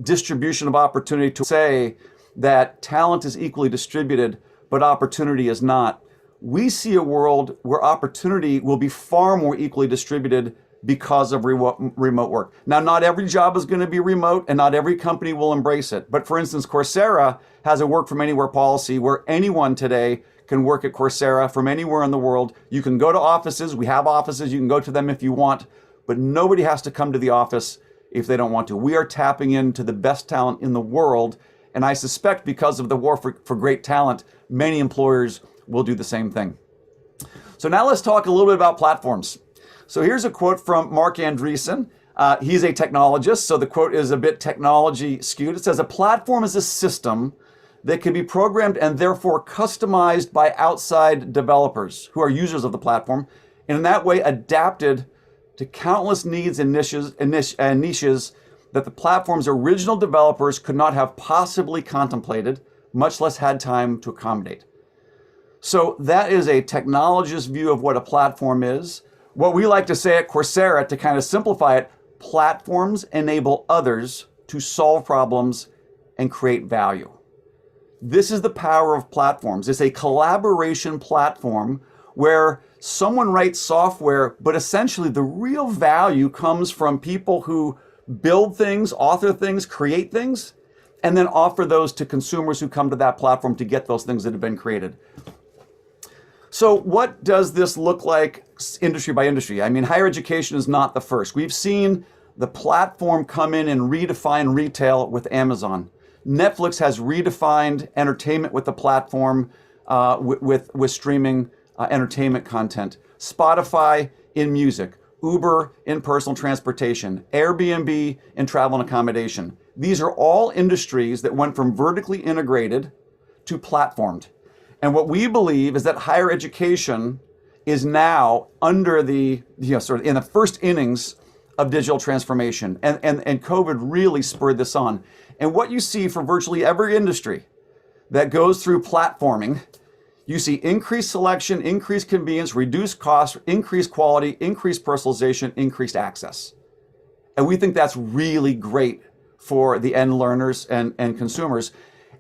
distribution of opportunity to say that talent is equally distributed, but opportunity is not. We see a world where opportunity will be far more equally distributed because of remote work. Now, not every job is going to be remote and not every company will embrace it. But for instance, Coursera has a work from anywhere policy where anyone today can work at Coursera from anywhere in the world. You can go to offices. We have offices. You can go to them if you want, but nobody has to come to the office if they don't want to. We are tapping into the best talent in the world. And I suspect because of the war for great talent, many employers will do the same thing. So now let's talk a little bit about platforms. So here's a quote from Mark Andreessen. He's a technologist, so the quote is a bit technology skewed. It says, a platform is a system that can be programmed and therefore customized by outside developers who are users of the platform, and in that way adapted to countless needs and niches that the platform's original developers could not have possibly contemplated, much less had time to accommodate. So that is a technologist view of what a platform is. What we like to say at Coursera, to kind of simplify it, platforms enable others to solve problems and create value. This is the power of platforms. It's a collaboration platform where someone writes software, but essentially the real value comes from people who build things, author things, create things, and then offer those to consumers who come to that platform to get those things that have been created. So what does this look like industry by industry? I mean, higher education is not the first. We've seen the platform come in and redefine retail with Amazon. Netflix has redefined entertainment with the platform with streaming entertainment content. Spotify in music, Uber in personal transportation, Airbnb in travel and accommodation. These are all industries that went from vertically integrated to platformed. And what we believe is that higher education is now under the, sort of in the first innings of digital transformation. And COVID really spurred this on. And what you see for virtually every industry that goes through platforming, you see increased selection, increased convenience, reduced cost, increased quality, increased personalization, increased access. And we think that's really great for the end learners and consumers.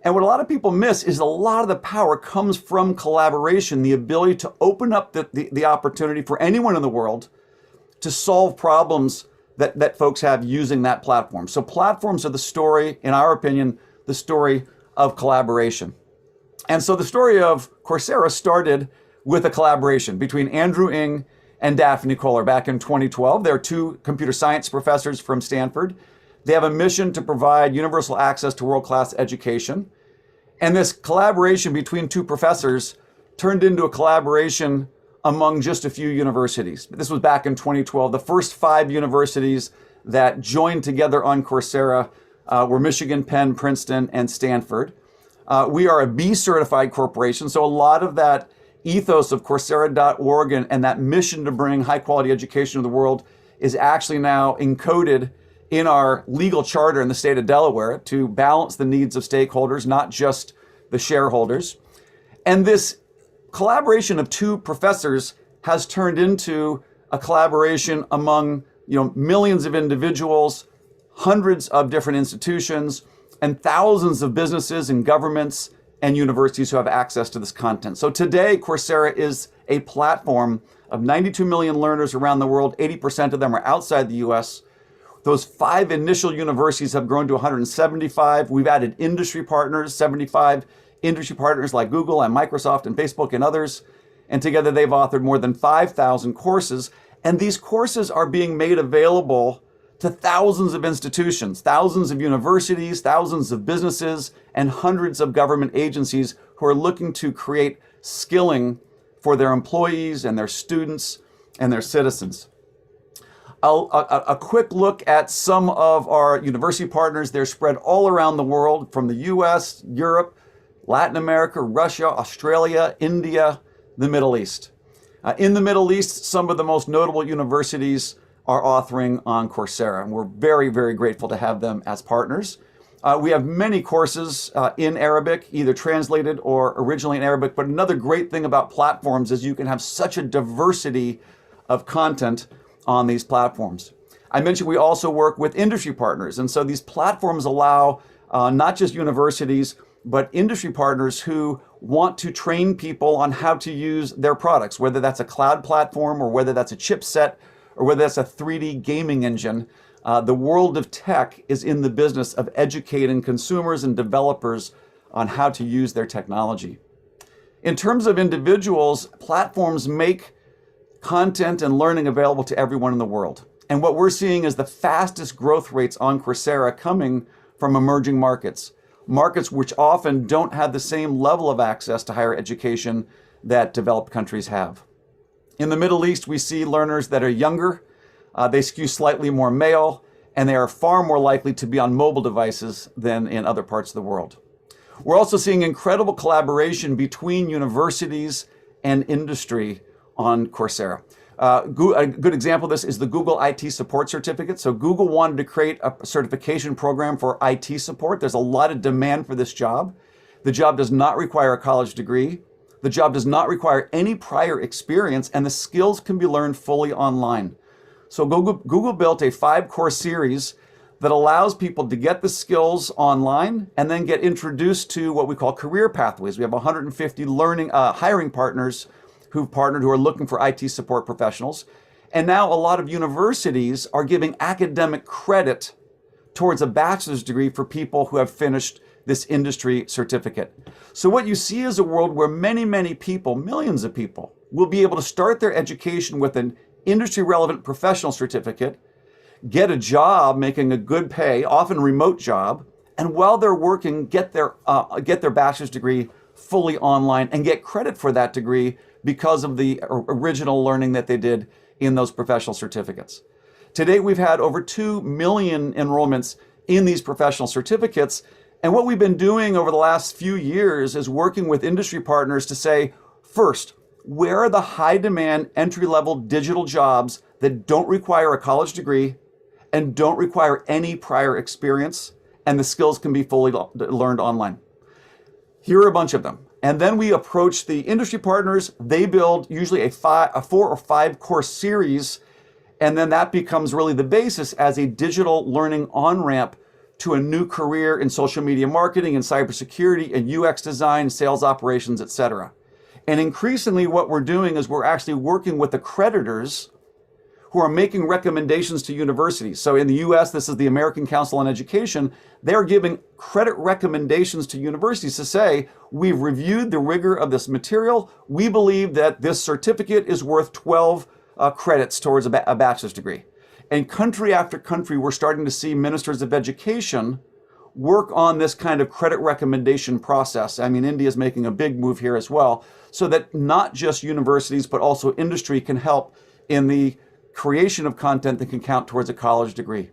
And what a lot of people miss is a lot of the power comes from collaboration, the ability to open up the opportunity for anyone in the world to solve problems that folks have using that platform. So platforms are the story, in our opinion, the story of collaboration. And so the story of Coursera started with a collaboration between Andrew Ng and Daphne Koller back in 2012. They're two computer science professors from Stanford. They have a mission to provide universal access to world-class education. And this collaboration between two professors turned into a collaboration among just a few universities. This was back in 2012. The first 5 universities that joined together on Coursera were Michigan, Penn, Princeton, and Stanford. We are a B-certified corporation, so a lot of that ethos of Coursera.org and that mission to bring high-quality education to the world is actually now encoded in our legal charter in the state of Delaware to balance the needs of stakeholders, not just the shareholders. And this collaboration of two professors has turned into a collaboration among millions of individuals, hundreds of different institutions, and thousands of businesses and governments and universities who have access to this content. So today, Coursera is a platform of 92 million learners around the world. 80% of them are outside the US. Those 5 initial universities have grown to 175. We've added industry partners, 75 industry partners like Google and Microsoft and Facebook and others. And together they've authored more than 5,000 courses. And these courses are being made available to thousands of institutions, thousands of universities, thousands of businesses, and hundreds of government agencies who are looking to create skilling for their employees and their students and their citizens. A quick look at some of our university partners. They're spread all around the world, from the US, Europe, Latin America, Russia, Australia, India, the Middle East. In the Middle East, some of the most notable universities are authoring on Coursera, and we're very, very grateful to have them as partners. We have many courses in Arabic, either translated or originally in Arabic, but another great thing about platforms is you can have such a diversity of content on these platforms. I mentioned we also work with industry partners. And so these platforms allow not just universities, but industry partners who want to train people on how to use their products, whether that's a cloud platform or whether that's a chipset or whether that's a 3D gaming engine. The world of tech is in the business of educating consumers and developers on how to use their technology. In terms of individuals, platforms make content and learning available to everyone in the world. And what we're seeing is the fastest growth rates on Coursera coming from emerging markets, markets which often don't have the same level of access to higher education that developed countries have. In the Middle East, we see learners that are younger, they skew slightly more male, and they are far more likely to be on mobile devices than in other parts of the world. We're also seeing incredible collaboration between universities and industry on Coursera. A good example of this is the Google IT Support Certificate. So Google wanted to create a certification program for IT support. There's a lot of demand for this job. The job does not require a college degree. The job does not require any prior experience, and the skills can be learned fully online. So Google built a 5-course series that allows people to get the skills online and then get introduced to what we call career pathways. We have 150 hiring partners who've partnered who are looking for IT support professionals. And now a lot of universities are giving academic credit towards a bachelor's degree for people who have finished this industry certificate. So what you see is a world where many, many people, millions of people, will be able to start their education with an industry relevant professional certificate, get a job making a good pay, often remote job, and while they're working, get their bachelor's degree fully online and get credit for that degree because of the original learning that they did in those professional certificates. To date, we've had over 2 million enrollments in these professional certificates. And what we've been doing over the last few years is working with industry partners to say, first, where are the high demand entry-level digital jobs that don't require a college degree and don't require any prior experience, and the skills can be fully learned online? Here are a bunch of them. And then we approach the industry partners. They build usually a 4 or 5 course series, and then that becomes really the basis as a digital learning on-ramp to a new career in social media marketing and cybersecurity and UX design, sales operations, etc. And increasingly what we're doing is we're actually working with accreditors who are making recommendations to universities. So in the US, this is the American Council on Education. They're giving credit recommendations to universities to say, we've reviewed the rigor of this material. We believe that this certificate is worth 12 credits towards a bachelor's degree. And country after country, we're starting to see ministers of education work on this kind of credit recommendation process. I mean, India is making a big move here as well, so that not just universities, but also industry can help in the creation of content that can count towards a college degree.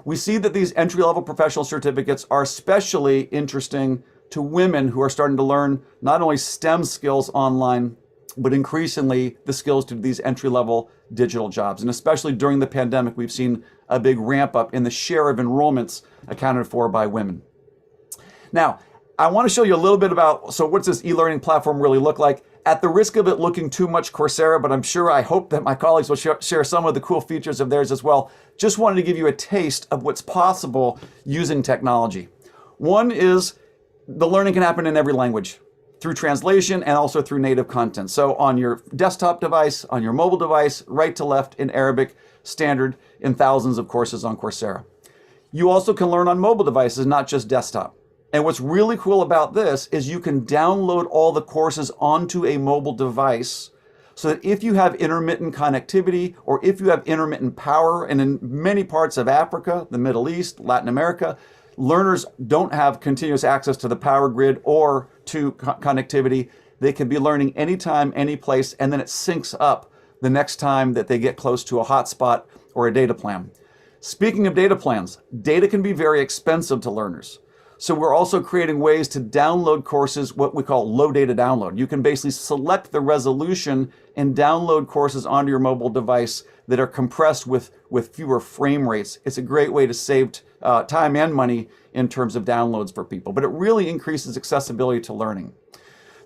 We see that these entry-level professional certificates are especially interesting to women who are starting to learn not only STEM skills online, but increasingly the skills to these entry-level digital jobs. And especially during the pandemic, we've seen a big ramp up in the share of enrollments accounted for by women. Now, I want to show you a little bit about, so what's this e-learning platform really look like? At the risk of it looking too much Coursera, but I hope that my colleagues will share some of the cool features of theirs as well. Just wanted to give you a taste of what's possible using technology. One is the learning can happen in every language through translation and also through native content. So on your desktop device, on your mobile device, right to left in Arabic, standard in thousands of courses on Coursera. You also can learn on mobile devices, not just desktop. And what's really cool about this is you can download all the courses onto a mobile device so that if you have intermittent connectivity or if you have intermittent power, and in many parts of Africa, the Middle East, Latin America, learners don't have continuous access to the power grid or to connectivity. They can be learning anytime, any place, and then it syncs up the next time that they get close to a hotspot or a data plan. Speaking of data plans, data can be very expensive to learners. So we're also creating ways to download courses, what we call low data download. You can basically select the resolution and download courses onto your mobile device that are compressed with fewer frame rates. It's a great way to save time and money in terms of downloads for people, but it really increases accessibility to learning.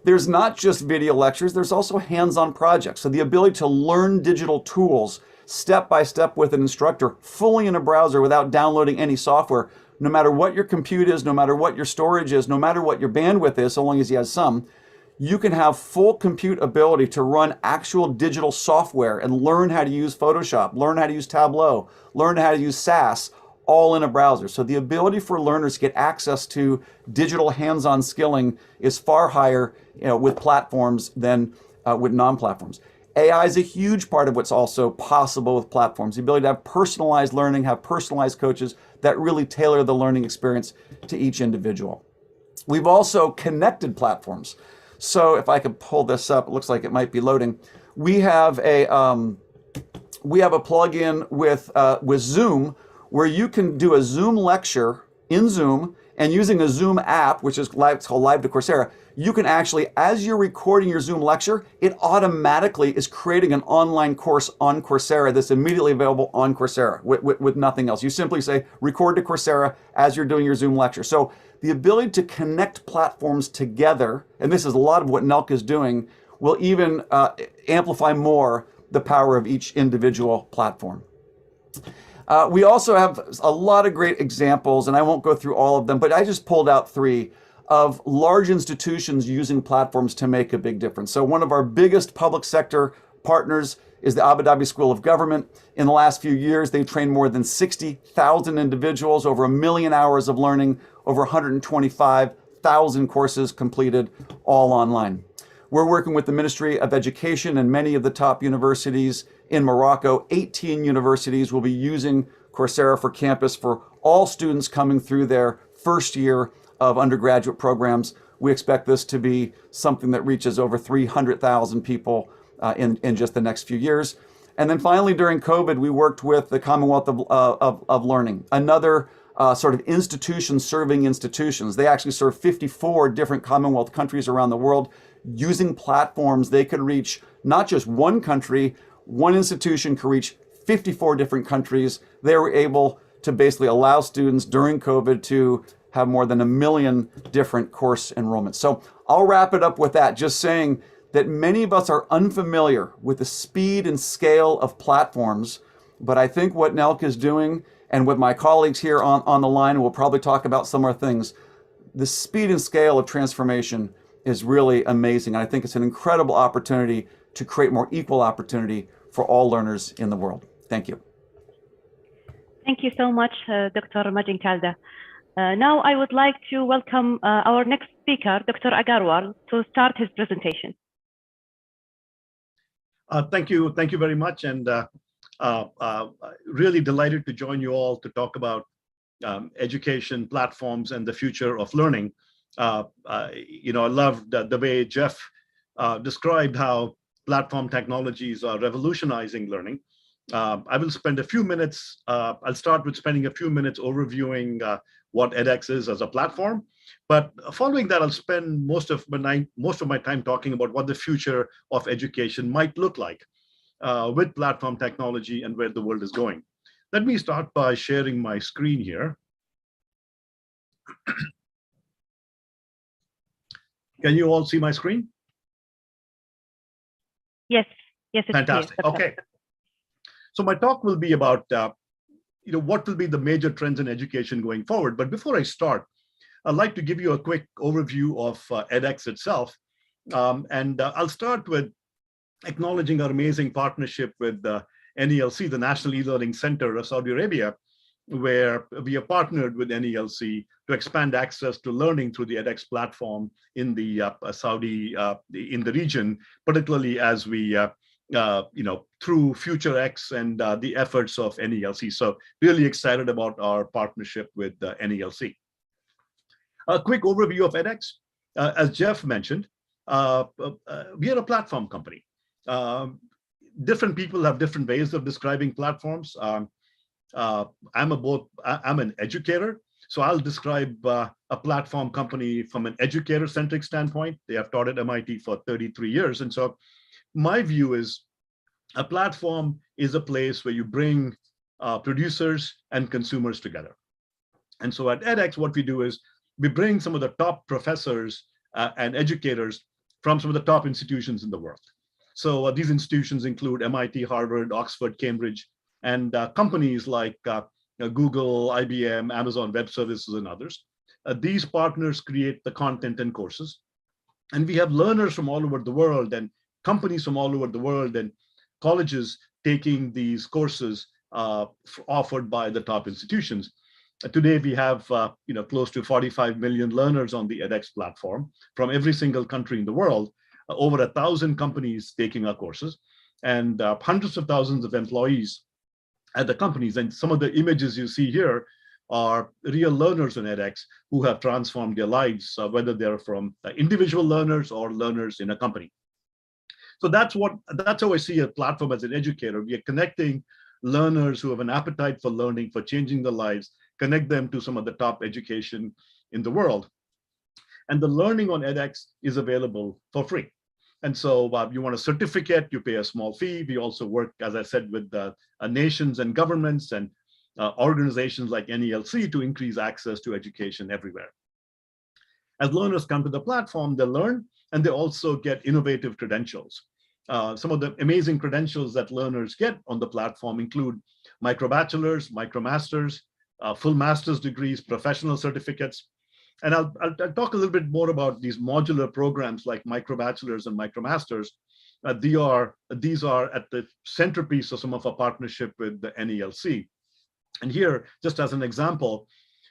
There's not just video lectures, there's also hands-on projects. So the ability to learn digital tools step by step with an instructor, fully in a browser without downloading any software. No matter what your compute is, no matter what your storage is, no matter what your bandwidth is, so long as he has some, you can have full compute ability to run actual digital software and learn how to use Photoshop, learn how to use Tableau, learn how to use SAS, all in a browser. So the ability for learners to get access to digital hands-on skilling is far higher, with platforms than with non-platforms. AI is a huge part of what's also possible with platforms. The ability to have personalized learning, have personalized coaches that really tailor the learning experience to each individual. We've also connected platforms. So if I could pull this up, it looks like it might be loading. We have a plugin with Zoom where you can do a Zoom lecture in Zoom, and using a Zoom app, which is live, it's called Live to Coursera, you can actually, as you're recording your Zoom lecture, it automatically is creating an online course on Coursera that's immediately available on Coursera with nothing else. You simply say, record to Coursera as you're doing your Zoom lecture. So the ability to connect platforms together, and this is a lot of what NELC is doing, will even amplify more the power of each individual platform. We also have a lot of great examples, and I won't go through all of them, but I just pulled out 3 of large institutions using platforms to make a big difference. So one of our biggest public sector partners is the Abu Dhabi School of Government. In the last few years, they've trained more than 60,000 individuals, over 1 million hours of learning, over 125,000 courses completed, all online. We're working with the Ministry of Education and many of the top universities in Morocco. 18 universities will be using Coursera for Campus for all students coming through their first year of undergraduate programs. We expect this to be something that reaches over 300,000 people in just the next few years. And then finally, during COVID, we worked with the Commonwealth of Learning, another sort of institution serving institutions. They actually serve 54 different Commonwealth countries around the world. Using platforms, they could reach not just one country, one institution could reach 54 different countries. They were able to basically allow students during COVID to have more than 1 million different course enrollments. So I'll wrap it up with that, just saying that many of us are unfamiliar with the speed and scale of platforms, but I think what NELC is doing, and what my colleagues here on the line will probably talk about similar things, the speed and scale of transformation is really amazing. And I think it's an incredible opportunity to create more equal opportunity for all learners in the world. Thank you. Thank you so much, Dr. Majin Kalda. Now I would like to welcome our next speaker, Dr. Agarwal, to start his presentation. Thank you very much, and really delighted to join you all to talk about education platforms and the future of learning. I loved the way Jeff described how platform technologies are revolutionizing learning. I will spend a few minutes, I'll start with spending a few minutes overviewing what edX is as a platform. But following that, I'll spend most of my time talking about what the future of education might look like with platform technology and where the world is going. Let me start by sharing my screen here. Can you all see my screen? Yes, it's fantastic. Clear. Okay. So my talk will be about what will be the major trends in education going forward. But before I start, I'd like to give you a quick overview of edX itself. I'll start with acknowledging our amazing partnership with NELC, the National E-Learning Center of Saudi Arabia, where we have partnered with NELC to expand access to learning through the edX platform in the in the region, particularly as we through FutureX and the efforts of NELC. So really excited about our partnership with NELC. A quick overview of edX. As Jeff mentioned, we are a platform company. Different people have different ways of describing platforms. I'm an educator, so I'll describe a platform company from an educator-centric standpoint. They have taught at MIT for 33 years. And so my view is a platform is a place where you bring producers and consumers together. And so at edX, what we do is we bring some of the top professors and educators from some of the top institutions in the world. So these institutions include MIT, Harvard, Oxford, Cambridge, and companies like Google, IBM, Amazon Web Services, and others. These partners create the content and courses. And we have learners from all over the world and companies from all over the world and colleges taking these courses offered by the top institutions. Today, we have close to 45 million learners on the edX platform from every single country in the world, over 1,000 companies taking our courses, and hundreds of thousands of employees at the companies. And some of the images you see here are real learners on edX who have transformed their lives, whether they're from individual learners or learners in a company. So that's how I see a platform as an educator. We are connecting learners who have an appetite for learning, for changing their lives, connect them to some of the top education in the world. And the learning on edX is available for free. And so you want a certificate, you pay a small fee. We also work, as I said, with nations and governments and organizations like NELC to increase access to education everywhere. As learners come to the platform, they learn, and they also get innovative credentials. Some of the amazing credentials that learners get on the platform include micro-bachelors, micro-masters, full master's degrees, professional certificates. And I'll talk a little bit more about these modular programs like micro-bachelors and micro-masters. These are at the centerpiece of some of our partnership with the NELC. And here, just as an example,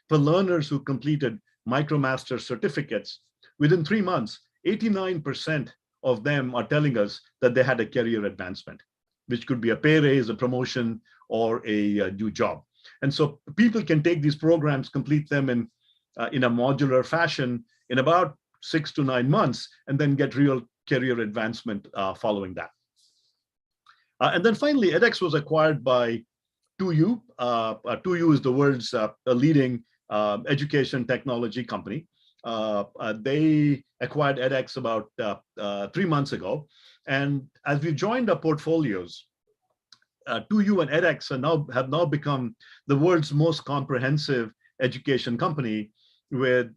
for learners who completed micro-master certificates, within 3 months, 89% of them are telling us that they had a career advancement, which could be a pay raise, a promotion, or a new job. And so people can take these programs, complete them in a modular fashion in about 6 to 9 months, and then get real career advancement following that. And then finally, edX was acquired by 2U. 2U is the world's leading education technology company. They acquired edX about 3 months ago. And as we joined our portfolios, 2U and edX have now become the world's most comprehensive education company, with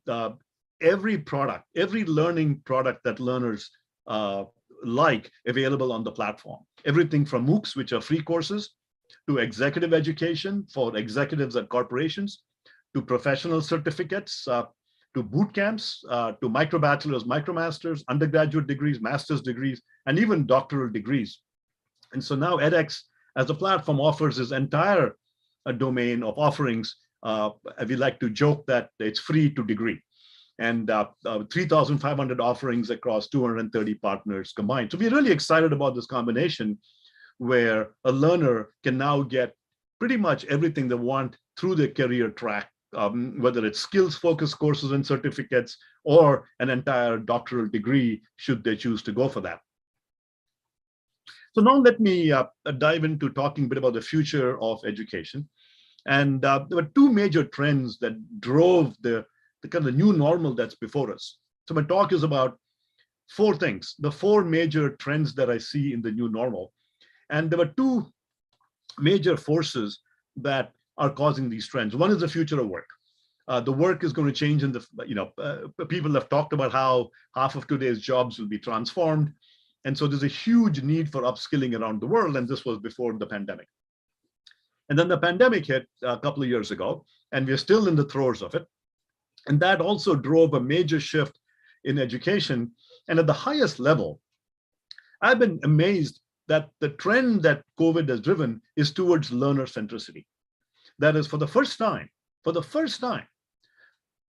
every product, every learning product that learners like available on the platform. Everything from MOOCs, which are free courses, to executive education for executives at corporations, to professional certificates, to boot camps, to micro-bachelors, micro-masters, undergraduate degrees, master's degrees, and even doctoral degrees. And so now edX as a platform offers this entire domain of offerings. We like to joke that it's free to degree, and 3,500 offerings across 230 partners combined. So we're really excited about this combination where a learner can now get pretty much everything they want through their career track, whether it's skills-focused courses and certificates or an entire doctoral degree, should they choose to go for that. So now let me dive into talking a bit about the future of education. And there were two major trends that drove the kind of new normal that's before us. So my talk is about 4 things, the 4 major trends that I see in the new normal. And there were 2 major forces that are causing these trends. One is the future of work. The work is going to change in the, people have talked about how half of today's jobs will be transformed. And so there's a huge need for upskilling around the world. And this was before the pandemic. And then the pandemic hit a couple of years ago, and we're still in the throes of it. And that also drove a major shift in education. And at the highest level, I've been amazed that the trend that COVID has driven is towards learner centricity. That is, for the first time,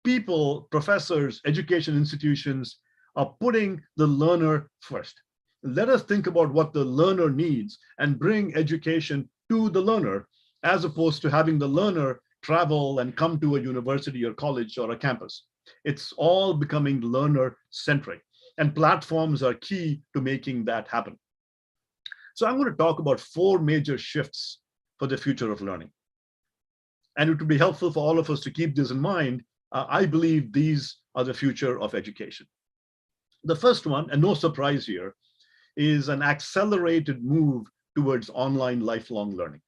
people, professors, education institutions are putting the learner first. Let us think about what the learner needs and bring education to the learner, as opposed to having the learner travel and come to a university or college or a campus. It's all becoming learner-centric, and platforms are key to making that happen. So I'm going to talk about 4 major shifts for the future of learning. And it would be helpful for all of us to keep this in mind. I believe these are the future of education. The first one, and no surprise here, is an accelerated move towards online lifelong learning.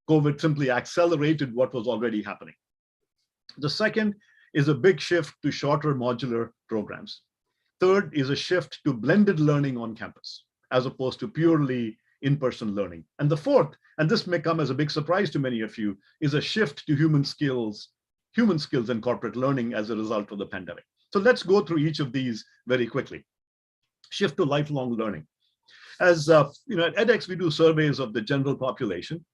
COVID simply accelerated what was already happening. The second is a big shift to shorter modular programs. Third is a shift to blended learning on campus. as opposed to purely in-person learning. And the fourth, and this may come as a big surprise to many of you, is a shift to human skills and corporate learning as a result of the pandemic. So let's go through each of these very quickly. Shift to lifelong learning. As you know, at edX, we do surveys of the general population.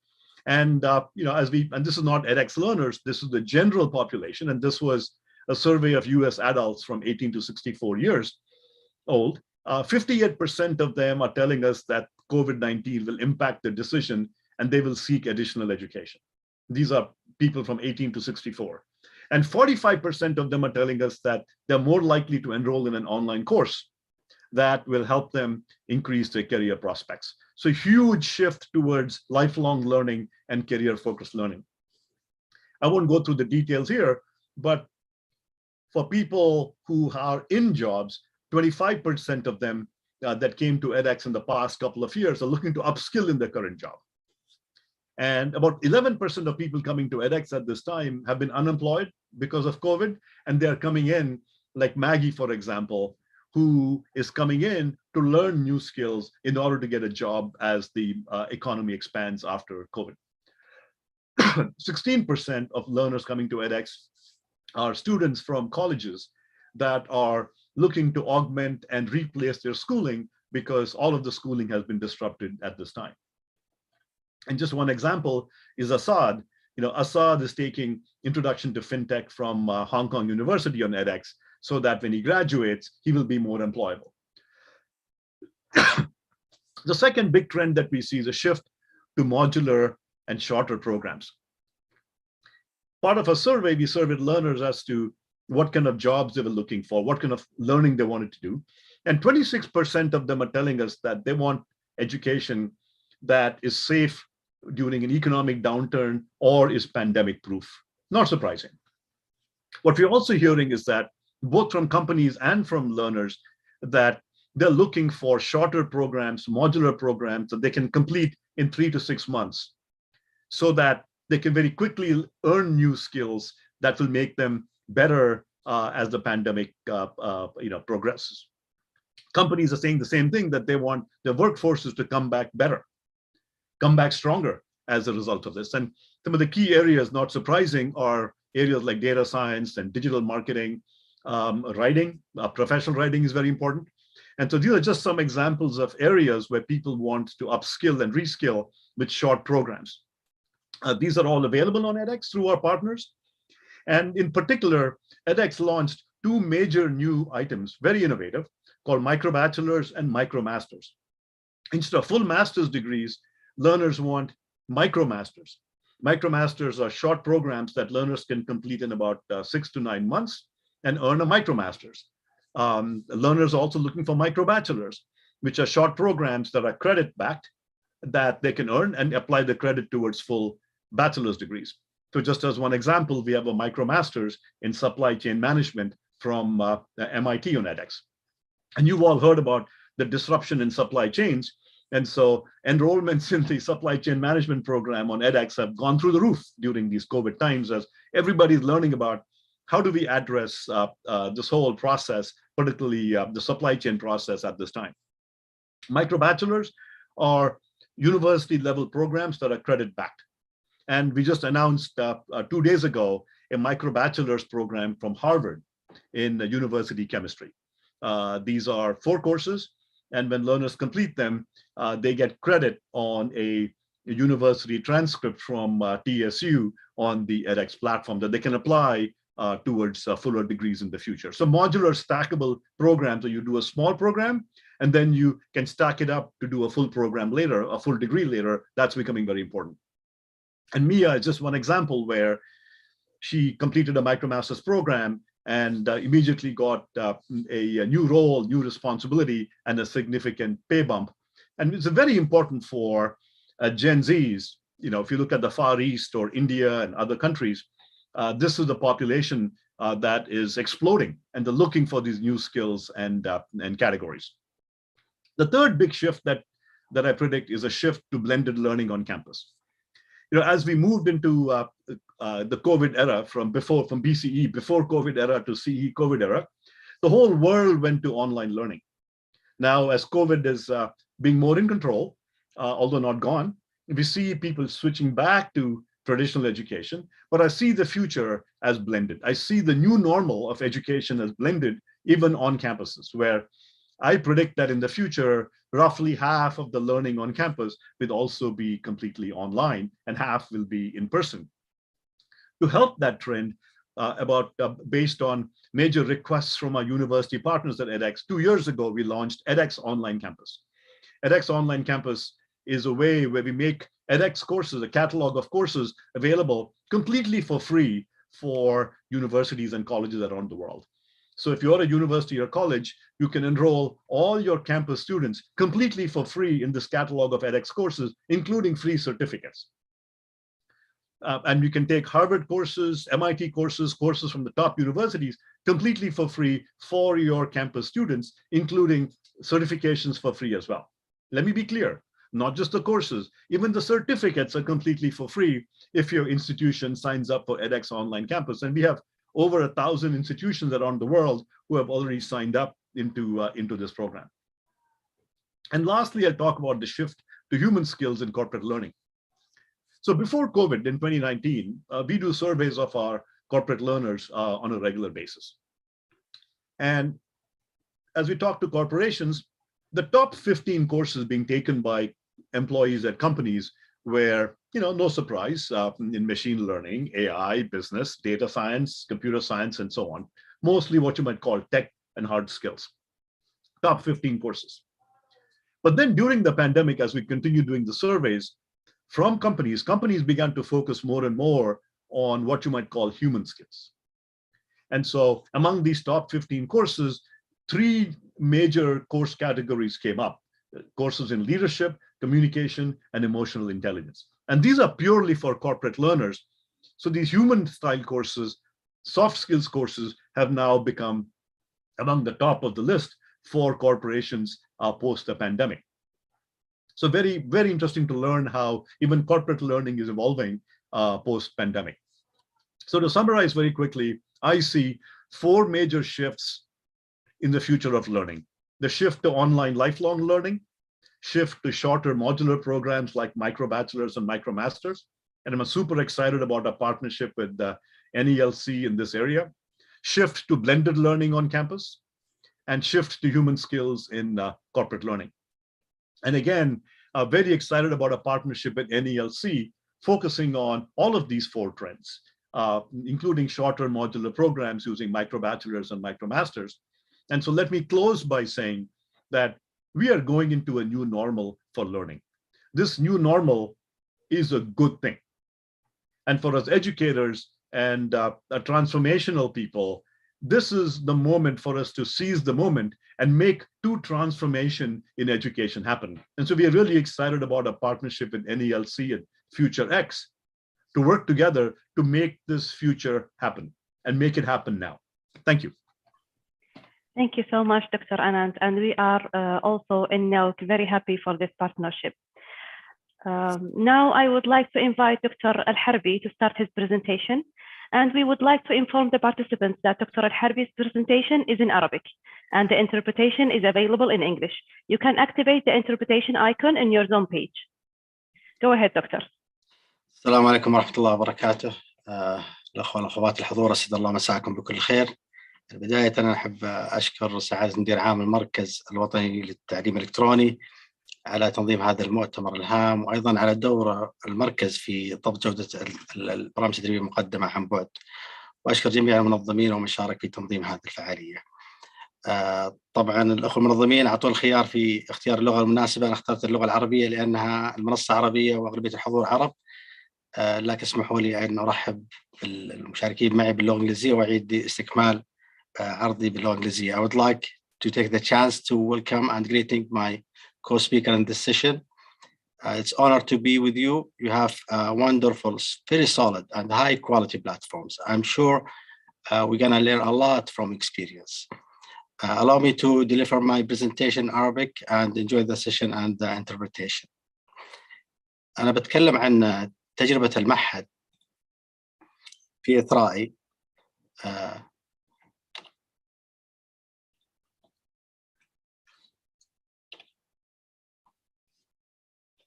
And you know, and this is not edX learners, this is the general population. And this was a survey of US adults from 18 to 64 years old. 58% of them are telling us that COVID-19 will impact their decision and they will seek additional education. These are people from 18 to 64. And 45% of them are telling us that they're more likely to enroll in an online course that will help them increase their career prospects. So huge shift towards lifelong learning and career-focused learning. I won't go through the details here, but for people who are in jobs, 25% of them that came to edX in the past couple of years are looking to upskill in their current job. And about 11% of people coming to edX at this time have been unemployed because of COVID, and they're coming in, like Maggie, for example, who is coming in to learn new skills in order to get a job as the economy expands after COVID. 16% of learners coming to edX are students from colleges that are looking to augment and replace their schooling because all of the schooling has been disrupted at this time. And just one example is Assad. You know, Assad is taking Introduction to FinTech from Hong Kong University on edX so that when he graduates, he will be more employable. The second big trend that we see is a shift to modular and shorter programs. Part of a survey, we surveyed learners as to what kind of jobs they were looking for, what kind of learning they wanted to do. And 26% of them are telling us that they want education that is safe during an economic downturn or is pandemic proof. Not surprising. What we're also hearing is that both from companies and from learners that they're looking for shorter programs, modular programs that they can complete in 3 to 6 months so that they can very quickly earn new skills that will make them better as the pandemic progresses. Companies are saying the same thing, that they want their workforces to come back better, come back stronger as a result of this. And some of the key areas, not surprising, are areas like data science and digital marketing, writing, professional writing is very important. And so these are just some examples of areas where people want to upskill and reskill with short programs. These are all available on edX through our partners. And in particular, edX launched 2 major new items, very innovative, called Micro Bachelors and Micro Masters. Instead of full master's degrees, learners want Micro Masters. Micro Masters are short programs that learners can complete in about 6 to 9 months and earn a Micro Masters. Learners are also looking for Micro Bachelors, which are short programs that are credit-backed, that they can earn and apply the credit towards full bachelor's degrees. So just as one example, we have a Micro Masters in supply chain management from MIT on edX. And you've all heard about the disruption in supply chains. And so enrollments in the supply chain management program on edX have gone through the roof during these COVID times, as everybody's learning about how do we address this whole process, particularly the supply chain process at this time. Micro Bachelors are university level programs that are credit backed. And we just announced 2 days ago a Micro Bachelors program from Harvard in university chemistry. These are 4 courses, and when learners complete them, they get credit on a university transcript from TSU on the edX platform that they can apply towards fuller degrees in the future. So modular stackable programs, so you do a small program, and then you can stack it up to do a full program later, a full degree later. That's becoming very important. And Mia is just one example where she completed a MicroMasters program and immediately got a new role, new responsibility, and a significant pay bump. And it's very important for Gen Zs. You know, if you look at the Far East or India and other countries, this is the population that is exploding, and they're looking for these new skills and categories. The third big shift that I predict is a shift to blended learning on campus. You know, as we moved into the COVID era from BCE, before COVID era to CE COVID era, the whole world went to online learning. Now, as COVID is being more in control, although not gone. We see people switching back to traditional education, but I see the future as blended. I see the new normal of education as blended, even on campuses, where I predict that in the future, roughly half of the learning on campus will also be completely online and half will be in person. To help that trend, based on major requests from our university partners at edX, 2 years ago, we launched edX Online Campus. edX Online Campus is a way where we make edX courses, a catalog of courses, available completely for free for universities and colleges around the world. So if you're a university or college, you can enroll all your campus students completely for free in this catalog of edX courses, including free certificates. And you can take Harvard courses, MIT courses, courses from the top universities completely for free for your campus students, including certifications for free as well. Let me be clear, not just the courses, even the certificates are completely for free if your institution signs up for edX Online Campus. And we have over 1,000 institutions around the world who have already signed up into this program. And lastly, I'll talk about the shift to human skills in corporate learning. So before COVID in 2019, we do surveys of our corporate learners on a regular basis. And as we talk to corporations, the top 15 courses being taken by employees at companies were, no surprise, in machine learning, AI, business, data science, computer science, and so on. Mostly what you might call tech and hard skills. Top 15 courses. But then during the pandemic, as we continued doing the surveys, from companies began to focus more and more on what you might call human skills. And so among these top 15 courses, 3 major course categories came up: courses in leadership, communication, and emotional intelligence. And these are purely for corporate learners. So these human style courses, soft skills courses, have now become among the top of the list for corporations post the pandemic. So very, very interesting to learn how even corporate learning is evolving post-pandemic. So to summarize very quickly, I see 4 major shifts in the future of learning: the shift to online lifelong learning, shift to shorter modular programs like micro bachelors and micro masters. And I'm super excited about our partnership with the NELC in this area, shift to blended learning on campus, and shift to human skills in corporate learning. And again, very excited about a partnership with NELC, focusing on all of these 4 trends, including shorter modular programs using micro bachelors and micro masters. And so let me close by saying that we are going into a new normal for learning. This new normal is a good thing. And for us educators and transformational people, this is the moment for us to seize the moment and make true transformation in education happen. And so we are really excited about a partnership with NELC and FutureX to work together to make this future happen and make it happen now. Thank you. Thank you so much, Dr. Anand. And we are also in NELC very happy for this partnership. Now I would like to invite Dr. Al-Harbi to start his presentation. And we would like to inform the participants that Dr. Al-Harbi's presentation is in Arabic and the interpretation is available in English. You can activate the interpretation icon in your Zoom page. Go ahead, Doctor. السلام عليكم ورحمة الله وبركاته. الأخوة والأخوات الحضور، أسعد الله مساءكم بكل خير. بداية أنا أحب أشكر سعادة مدير عام المركز الوطني للتعليم الإلكتروني على تنظيم هذا المؤتمر الهام، وأيضا على دور المركز في ضبط جودة البرامج التدريبية المقدمة عن بعد، وأشكر جميع المنظمين ومشارك في تنظيم هذه الفعالية. طبعا الأخوة المنظمين أعطوا الخيار في اختيار اللغة المناسبة. أنا اخترت اللغة العربية لأنها المنصة عربية وأغلبية الحضور عرب، لكن اسمحوا لي أن أرحب بالمشاركين معي باللغة الإنجليزية وأعيد استكمال عرضي باللغة الإنجليزية. I would like to take the chance to welcome and greeting my co-speaker in this session. It's an honor to be with you. You have wonderful, very solid and high quality platforms. I'm sure we're going to learn a lot from experience. Allow me to deliver my presentation in Arabic and enjoy the session and the interpretation. أنا بتكلم عن تجربة المعهد في إثرائي.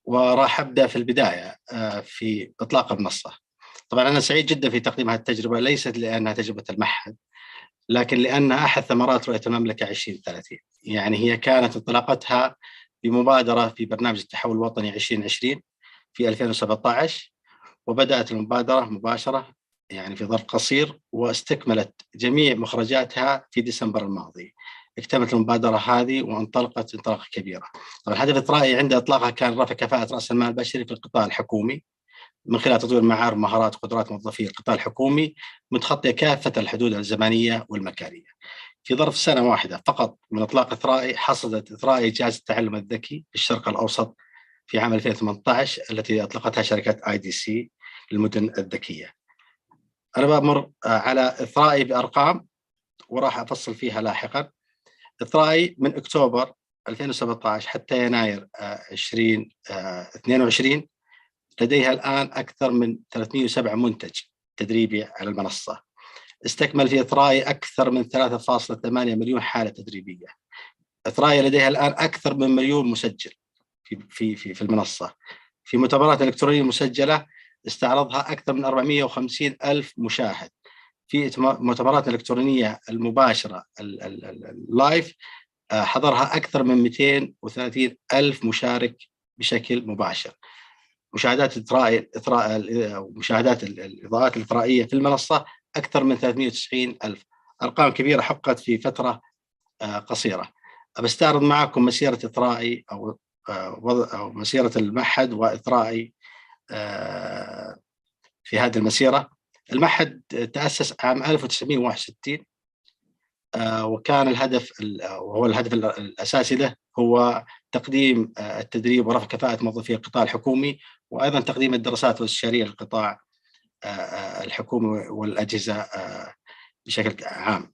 وراح أبدأ في البداية في إطلاق المنصة. طبعا أنا سعيد جدا في تقديم هذه التجربة، ليست لأنها تجربة المعهد، لكن لأنها أحد ثمرات رؤية المملكة 2030. يعني هي كانت انطلاقتها بمبادرة في برنامج التحول الوطني 2020 في 2017، وبدأت المبادرة مباشرة يعني في ظرف قصير، واستكملت جميع مخرجاتها في ديسمبر الماضي. اكتملت المبادرة هذه وانطلقت انطلاقة كبيرة. طبعا الهدف الإطرائي عند إطلاقها كان رفع كفاءة رأس المال البشري في القطاع الحكومي من خلال تطوير معارف مهارات وقدرات موظفي القطاع الحكومي، متخطية كافة الحدود الزمنية والمكانية. في ظرف سنة واحدة فقط من إطلاق إثرائي، حصدت إثرائي جائزة التعلم الذكي في الشرق الأوسط في عام 2018 التي أطلقتها شركة IDC للمدن الذكية. أنا بأمر على إثرائي بأرقام وراح أفصل فيها لاحقا. إثرائي من أكتوبر 2017 حتى يناير 2022 لديها الآن أكثر من 307 منتج تدريبي على المنصة. استكمل في إثرائي أكثر من 3.8 مليون حالة تدريبية. إثرائي لديها الآن أكثر من مليون مسجل في المنصة. في مؤتمرات إلكترونية مسجلة استعرضها أكثر من 450 ألف مشاهد. في مؤتمرات إلكترونية المباشرة اللايف حضرها أكثر من 230 ألف مشارك بشكل مباشر. مشاهدات مشاهدات الإضاءات الإثرائية في المنصة أكثر من 390 ألف. أرقام كبيرة حققت في فترة قصيرة. بستعرض معكم مسيرة إثرائي أو مسيرة المعهد وإثرائي في هذه المسيرة. المعهد تأسس عام 1961، وكان الهدف الأساسي له هو تقديم التدريب ورفع كفاءة موظفي القطاع الحكومي، وأيضا تقديم الدراسات والاستشارية للقطاع الحكومي والأجهزة بشكل عام.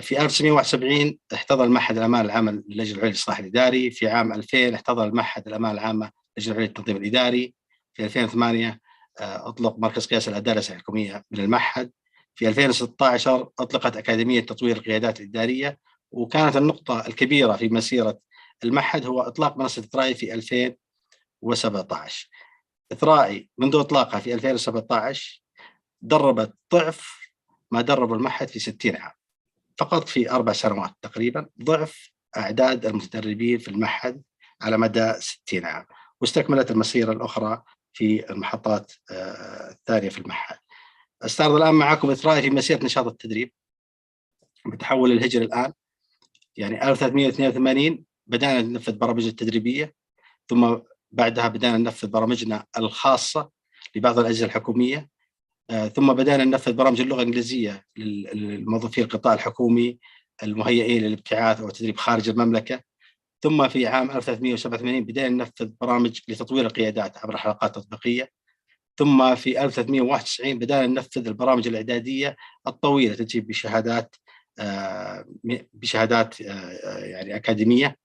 في 1971 احتضن المعهد الأمانة العامة للجنة العليا للإصلاح الإداري. في عام 2000 احتضن المعهد الأمانة العامة للجنة العليا للتنظيم الإداري. في 2008 أطلق مركز قياس العدالة الحكومية من المعهد. في 2016 أطلقت أكاديمية تطوير القيادات الإدارية. وكانت النقطة الكبيرة في مسيرة المعهد هو إطلاق منصة إثرائي في 2017. إثرائي منذ إطلاقها في 2017 دربت ضعف ما درب المعهد في 60 عام، فقط في 4 سنوات تقريبا ضعف أعداد المتدربين في المعهد على مدى 60 عام. واستكملت المسيرة الأخرى في المحطات الثانية في المعهد. أستعرض الآن معكم إثرائي في مسيرة نشاط التدريب بتحول الهجري الآن. يعني 1382 بدأنا ننفذ برامج التدريبية، ثم بعدها بدأنا ننفذ برامجنا الخاصة لبعض الأجهزة الحكومية، ثم بدأنا ننفذ برامج اللغة الإنجليزية للموظفي القطاع الحكومي المهيئين للابتعاث أو تدريب خارج المملكة. ثم في عام 1387 بدأنا ننفذ برامج لتطوير القيادات عبر حلقات تطبيقية. ثم في 1391 بدأنا ننفذ البرامج الإعدادية الطويلة تجي بشهادات يعني أكاديمية.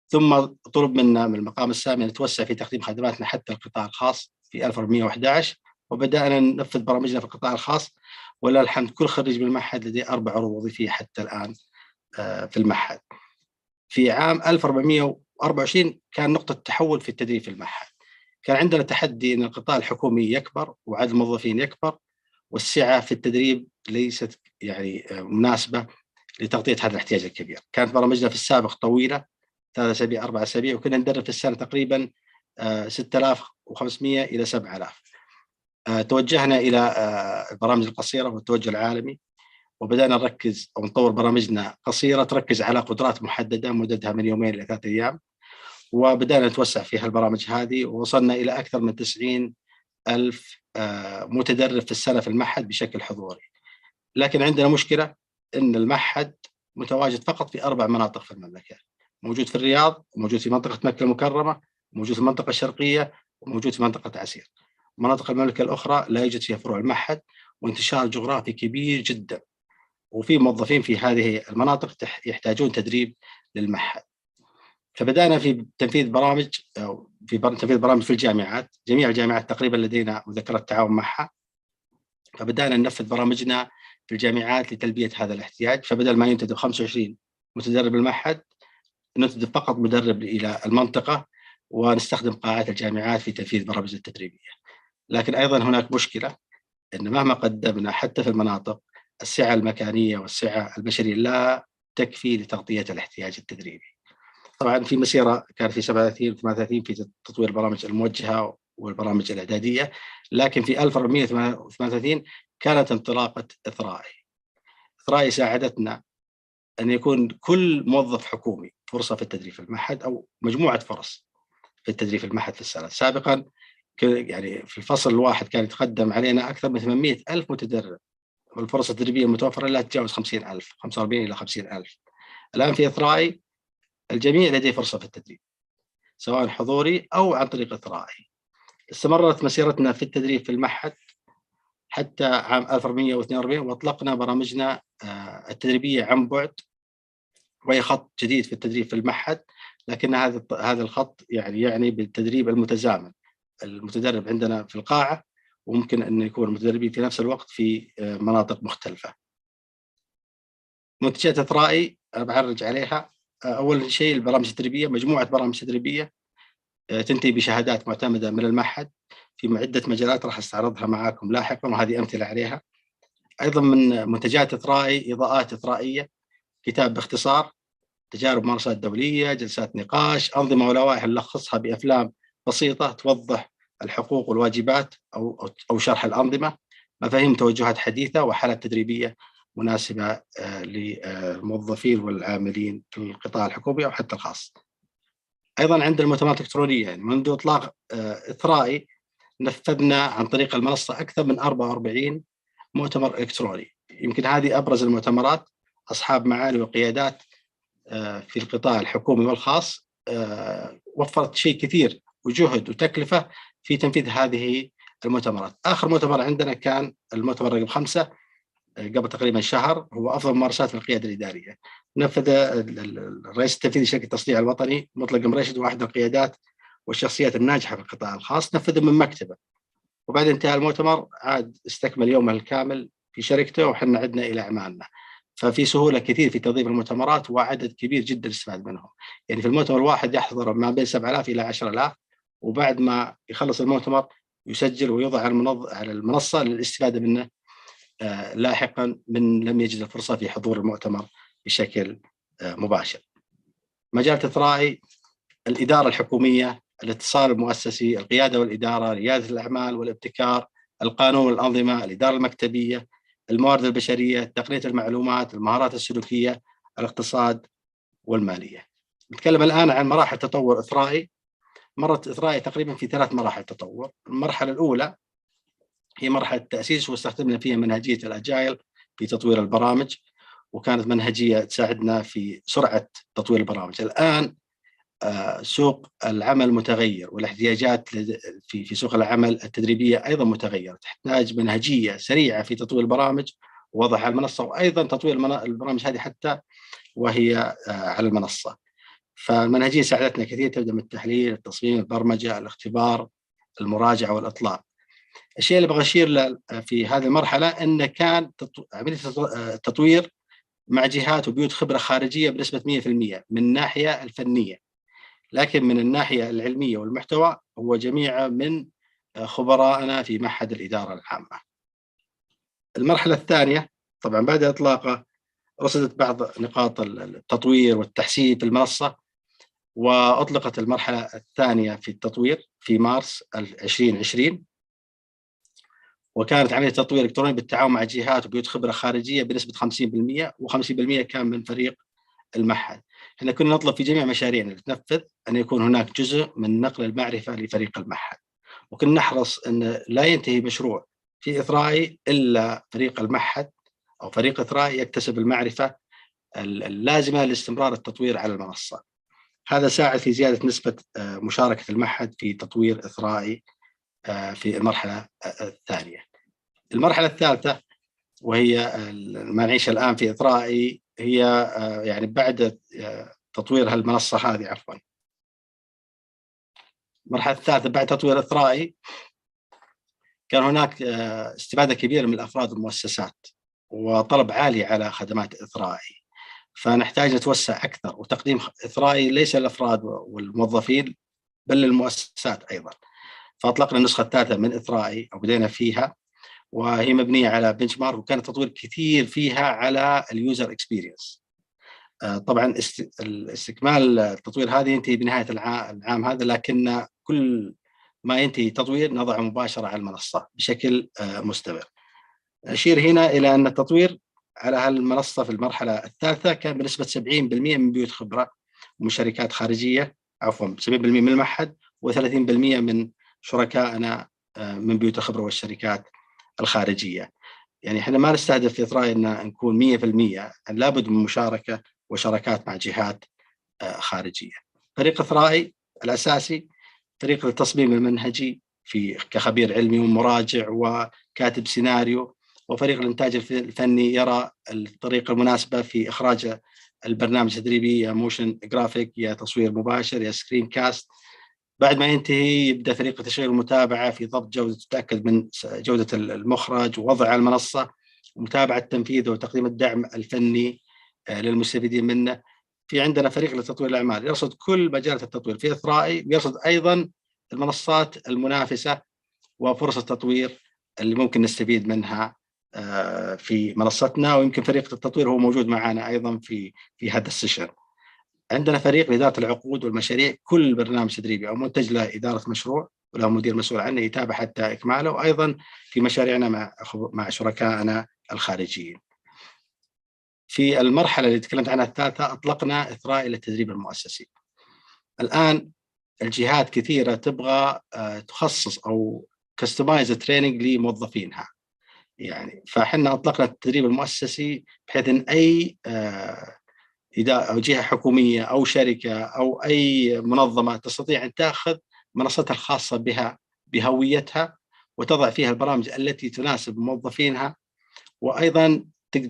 ثم طلب منا من المقام السامي نتوسع في تقديم خدماتنا حتى القطاع الخاص في 1411، وبدأنا ننفذ برامجنا في القطاع الخاص. ولله الحمد كل خريج من المعهد لديه 4 عروض وظيفية حتى الآن في المعهد. في عام 1424 كان نقطة تحول في التدريب في المعهد. كان عندنا تحدي أن القطاع الحكومي يكبر وعدد الموظفين يكبر، والسعة في التدريب ليست يعني مناسبة لتغطية هذا الاحتياج الكبير. كانت برامجنا في السابق طويلة 3 أسابيع 4 أسابيع، وكنا ندرب في السنة تقريبا 6500 إلى 7000. توجهنا إلى البرامج القصيرة والتوجه العالمي، وبدأنا نركز أو نطور برامجنا قصيرة تركز على قدرات محددة مدتها من 2 إلى 3 أيام، وبدأنا نتوسع في البرامج هذه، ووصلنا إلى أكثر من 90,000 متدرب في السنة في المعهد بشكل حضوري. لكن عندنا مشكلة أن المعهد متواجد فقط في 4 مناطق في المملكة، موجود في الرياض، وموجود في منطقة مكة المكرمة، وموجود في المنطقة الشرقية، وموجود في منطقة عسير. مناطق المملكة الأخرى لا يوجد فيها فروع المعهد، وانتشار جغرافي كبير جدا، وفي موظفين في هذه المناطق يحتاجون تدريب للمعهد. فبدأنا في تنفيذ برامج في الجامعات. جميع الجامعات تقريبا لدينا مذكرات تعاون معها، فبدأنا ننفذ برامجنا في الجامعات لتلبية هذا الاحتياج. فبدل ما ينتدب 25 متدرب المعهد ننتدب فقط مدرب إلى المنطقة، ونستخدم قاعات الجامعات في تنفيذ برامج التدريبية. لكن أيضا هناك مشكلة، أن مهما قدمنا حتى في المناطق السعة المكانية والسعة البشرية لا تكفي لتغطية الاحتياج التدريبي. طبعا في مسيرة كان في 37 38 في تطوير البرامج الموجهة والبرامج الإعدادية، لكن في 1438 كانت انطلاقة إثرائي ساعدتنا أن يكون كل موظف حكومي فرصة في التدريب في المعهد أو مجموعة فرص في التدريب في المعهد في السنة. سابقا يعني في الفصل الواحد كان يتقدم علينا أكثر من 800,000 متدرب، والفرص التدريبية المتوفرة لا تتجاوز 50,000، 45 إلى 50,000. الآن في إثرائي الجميع لديه فرصة في التدريب سواء حضوري أو عن طريق إثرائي. استمرت مسيرتنا في التدريب في المعهد حتى عام 1442 وأطلقنا برامجنا التدريبية عن بعد، وهي خط جديد في التدريب في المعهد، لكن هذا الخط يعني بالتدريب المتزامن. المتدرب عندنا في القاعة وممكن أن يكون متدربين في نفس الوقت في مناطق مختلفة. منتجات إثرائي أنا بعرج عليها. أول شيء البرامج التدريبية، مجموعة برامج تدريبية تنتهي بشهادات معتمدة من المعهد في عدة مجالات راح استعرضها معاكم لاحقا، وهذه أمثلة عليها. أيضا من منتجات إثرائي إضاءات إثرائية، كتاب باختصار، تجارب منصات دولية، جلسات نقاش، أنظمة ولوائح نلخصها بأفلام بسيطة توضح الحقوق والواجبات أو شرح الأنظمة، مفاهيم توجهات حديثة، وحالات تدريبية مناسبة للموظفين والعاملين في القطاع الحكومي أو حتى الخاص. أيضا عندنا المؤتمرات الإلكترونية، يعني منذ إطلاق إثرائي نفذنا عن طريق المنصة أكثر من 44 مؤتمر إلكتروني. يمكن هذه أبرز المؤتمرات، أصحاب معالي وقيادات في القطاع الحكومي والخاص، وفرت شيء كثير وجهد وتكلفة في تنفيذ هذه المؤتمرات. آخر مؤتمر عندنا كان المؤتمر رقم 5 قبل تقريبا شهر، هو أفضل ممارسات في القيادة الإدارية. نفذ الرئيس التنفيذي لشركة التصنيع الوطني مطلق مرشد، واحد القيادات والشخصيات الناجحة في القطاع الخاص، نفذه من مكتبه. وبعد انتهاء المؤتمر عاد استكمل يومه الكامل في شركته، وحنا عدنا إلى أعمالنا. ففي سهولة كثير في تنظيم المؤتمرات، وعدد كبير جدا استفاد منهم. يعني في المؤتمر الواحد يحضر ما بين 7,000 إلى 10,000، وبعد ما يخلص المؤتمر يسجل ويوضع على المنصة للاستفادة منه لاحقا من لم يجد الفرصة في حضور المؤتمر بشكل مباشر. مجال إثرائي الإدارة الحكومية، الاتصال المؤسسي، القيادة والإدارة، ريادة الأعمال والابتكار، القانون والأنظمة، الإدارة المكتبية، الموارد البشرية، تقنية المعلومات، المهارات السلوكية، الاقتصاد والمالية. نتكلم الآن عن مراحل تطور إثرائي. مرت إثرائي تقريبا في 3 مراحل تطور. المرحلة الأولى هي مرحلة التأسيس، واستخدمنا فيها منهجية الأجايل في تطوير البرامج، وكانت منهجية تساعدنا في سرعة تطوير البرامج. الآن سوق العمل متغير، والاحتياجات في سوق العمل التدريبية أيضا متغيرة، تحتاج منهجية سريعة في تطوير البرامج ووضعها على المنصة، وأيضا تطوير البرامج هذه حتى وهي على المنصة. فالمنهجية ساعدتنا كثير، تبدأ من التحليل، التصميم، البرمجة، الاختبار، المراجعة والإطلاق. الشيء اللي أبغى أشير في هذه المرحلة أن كان عملية التطوير مع جهات وبيوت خبرة خارجية بنسبة 100% من الناحية الفنية، لكن من الناحية العلمية والمحتوى هو جميع من خبرائنا في معهد الإدارة العامة. المرحلة الثانية طبعا بعد إطلاقه رصدت بعض نقاط التطوير والتحسين في المنصة، وأطلقت المرحلة الثانية في التطوير في مارس 2020، وكانت عملية تطوير إلكتروني بالتعاون مع جهات وبيوت خبرة خارجية بنسبة 50%، و50% كان من فريق المعهد. احنا كنا نطلب في جميع مشاريعنا اللي تنفذ أن يكون هناك جزء من نقل المعرفة لفريق المعهد، وكنا نحرص أن لا ينتهي مشروع في إثرائي إلا فريق المعهد أو فريق إثرائي يكتسب المعرفة اللازمة لاستمرار التطوير على المنصة. هذا ساعد في زيادة نسبة مشاركة المعهد في تطوير إثرائي في المرحلة الثانية. المرحلة الثالثة وهي ما نعيشها الآن في إثرائي، هي يعني بعد تطوير هالمنصة هذه المرحلة الثالثة بعد تطوير إثرائي كان هناك استفادة كبيرة من الأفراد والمؤسسات، وطلب عالي على خدمات إثرائي، فنحتاج نتوسع أكثر، وتقديم إثرائي ليس للأفراد والموظفين بل للمؤسسات أيضا. فأطلقنا النسخة الثالثة من إثرائي أو بدينا فيها، وهي مبنية على بنش مارك، وكان تطوير كثير فيها على اليوزر اكسبيرينس. طبعا استكمال التطوير هذه ينتهي بنهاية العام هذا، لكن كل ما ينتهي تطوير نضعه مباشرة على المنصة بشكل مستمر. أشير هنا إلى أن التطوير على هالمنصة في المرحلة الثالثة كان بنسبة 70% من بيوت خبرة ومن شركات خارجية، عفوا 70% من المعهد و30% من شركائنا من بيوت الخبرة والشركات الخارجية. يعني احنا ما نستهدف في إثرائي أن نكون 100%، لابد من مشاركة وشراكات مع جهات خارجية. فريق إثرائي الأساسي فريق التصميم المنهجي كخبير علمي ومراجع وكاتب سيناريو، وفريق الإنتاج الفني يرى الطريقة المناسبة في إخراج البرنامج التدريبي، يا موشن جرافيك، يا تصوير مباشر، يا سكرين كاست. بعد ما ينتهي يبدأ فريق التشغيل والمتابعة في ضبط جودة، تتأكد من جودة المخرج ووضعه على المنصة، ومتابعة تنفيذه وتقديم الدعم الفني للمستفيدين منه. في عندنا فريق لتطوير الأعمال يرصد كل مجالات التطوير في إثرائي، ويرصد أيضا المنصات المنافسة وفرص التطوير اللي ممكن نستفيد منها في منصتنا. ويمكن فريق التطوير هو موجود معنا أيضا في هذا السيشن. عندنا فريق لإدارة العقود والمشاريع، كل برنامج تدريبي أو منتج له إدارة مشروع وله مدير مسؤول عنه يتابع حتى إكماله، وأيضا في مشاريعنا مع شركائنا الخارجيين. في المرحلة اللي تكلمت عنها الثالثة أطلقنا إثرائي للتدريب المؤسسي. الآن الجهات كثيرة تبغى تخصص أو كستمايز تريننج لموظفينها، يعني فحنا أطلقنا التدريب المؤسسي بحيث أن أي أو جهة حكومية أو شركة أو أي منظمة تستطيع أن تأخذ منصتها الخاصة بها بهويتها وتضع فيها البرامج التي تناسب موظفينها، وأيضا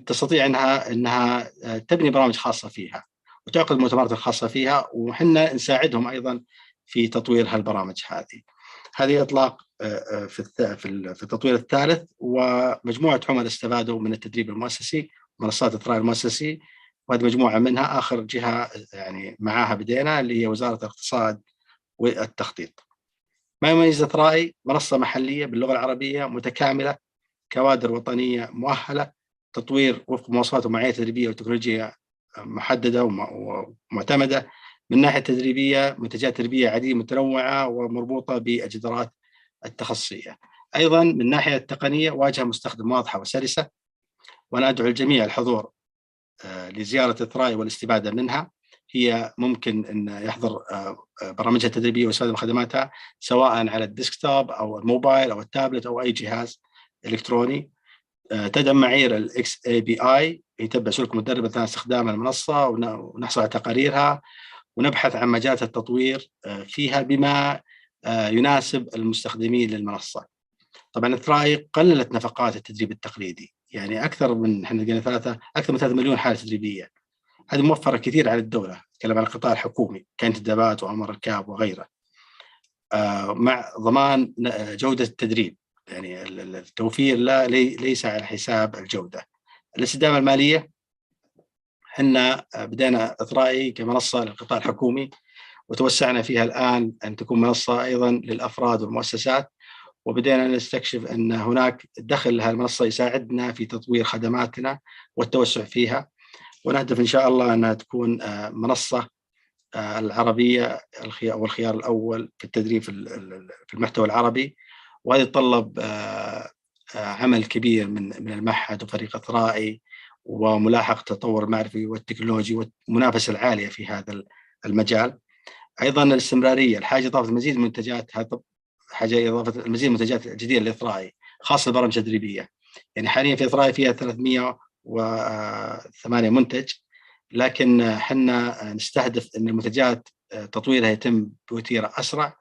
تستطيع أنها تبني برامج خاصة فيها وتعقد المؤتمرات الخاصة فيها، وحنا نساعدهم أيضا في تطوير هالبرامج هذه إطلاق في التطوير الثالث. ومجموعة عملاء استفادوا من التدريب المؤسسي، منصات إثرائي المؤسسي، وهذه مجموعة منها. آخر جهة يعني معاها بدينا اللي هي وزارة الاقتصاد والتخطيط. ما يميز إثرائي منصة محلية باللغة العربية متكاملة، كوادر وطنية مؤهلة، تطوير وفق مواصفات ومعايير تدريبية وتكنولوجيا محددة ومعتمدة. من ناحية تدريبية منتجات تدريبية عديدة متنوعة ومربوطة بالجدارات التخصصية. أيضا من ناحية التقنية واجهة مستخدم واضحة وسلسة، وأنا أدعو الجميع الحضور لزيارة إثرائي والاستفادة منها. هي ممكن أن يحضر برامجها التدريبية ويستخدم خدماتها سواء على الديسكتوب أو الموبايل أو التابلت أو أي جهاز إلكتروني. تدعم معايير ال XAPI، يتبع سلوك المدرب أثناء استخدام المنصة، ونحصل على تقاريرها، ونبحث عن مجالات التطوير فيها بما يناسب المستخدمين للمنصة. طبعا إثرائي قللت نفقات التدريب التقليدي، يعني أكثر من 3 مليون حالة تدريبية، هذه موفرة كثير على الدولة. أتكلم عن القطاع الحكومي كانتدابات وأمر ركاب وغيره، مع ضمان جودة التدريب، يعني التوفير ليس على حساب الجودة. الاستدامة المالية، حنا بدأنا إثرائي كمنصة للقطاع الحكومي، وتوسعنا فيها الآن أن تكون منصة أيضا للأفراد والمؤسسات، وبدأنا نستكشف أن هناك دخل هذه المنصة يساعدنا في تطوير خدماتنا والتوسع فيها، ونهدف إن شاء الله أنها تكون منصة العربية والخيار الأول في التدريب في المحتوى العربي. وهذا يتطلب عمل كبير من المعهد وفريق إثرائي، وملاحقة التطور المعرفي والتكنولوجي والمنافسة العالية في هذا المجال. أيضا الاستمرارية، الحاجة إضافة المزيد من المنتجات، حاجة إضافة المزيد من المنتجات الجديدة لإثرائي خاصة البرامج التدريبية. يعني حاليا في إثرائي فيها 308 منتج، لكن حنا نستهدف أن المنتجات تطويرها يتم بوتيرة أسرع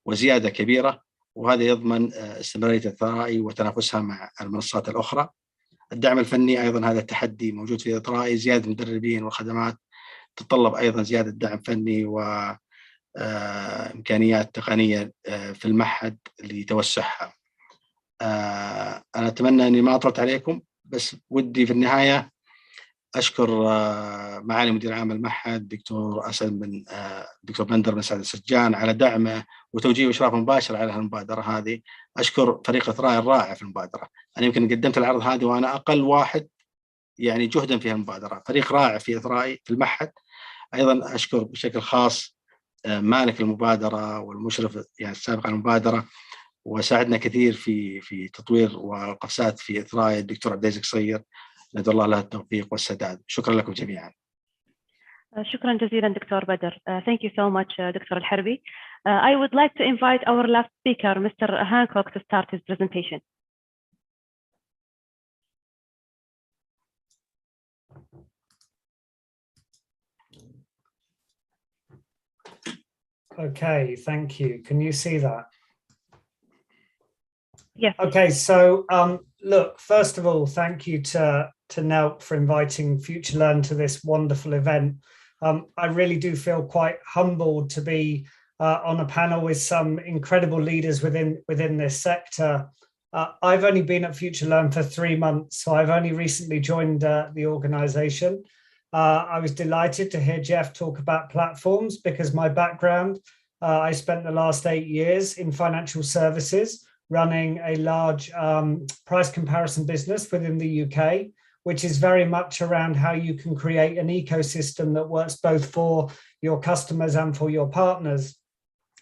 وزيادة كبيرة، وهذا يضمن استمرارية إثرائي وتنافسها مع المنصات الأخرى. الدعم الفني أيضا هذا التحدي موجود في إثرائي، زيادة المدربين والخدمات تتطلب أيضا زيادة دعم فني وإمكانيات تقنية في المعهد لتوسعها. أنا أتمنى أني ما أطلت عليكم، بس ودي في النهاية أشكر معالي مدير عام المعهد دكتور دكتور بندر بن سعد السجان على دعمه وتوجيه وإشراف مباشر على المبادرة هذه. أشكر فريق إثراء الرائع في المبادرة. أنا يمكن قدمت العرض هذه وأنا أقل واحد يعني جهدا في المبادرة، فريق رائع في إثرائي في المعهد. أيضا أشكر بشكل خاص مالك المبادرة والمشرف يعني السابق على المبادرة، وساعدنا كثير في تطوير وقفزات في إثراء الدكتور عبد العزيز قصير، ندعو الله له التوفيق والسداد. شكرا لكم جميعا. شكرا جزيلا دكتور بدر. Thank you so much دكتور الحربي. I would like to invite our last speaker, Mr. Hancock, to start his presentation. Okay, thank you. Can you see that? Yes. Okay, so look, first of all, thank you to NELC for inviting FutureLearn to this wonderful event. I really do feel quite humbled to be on a panel with some incredible leaders within this sector. I've only been at FutureLearn for 3 months, so I've only recently joined the organization. I was delighted to hear Jeff talk about platforms because my background, I spent the last 8 years in financial services, running a large price comparison business within the UK, which is very much around how you can create an ecosystem that works both for your customers and for your partners.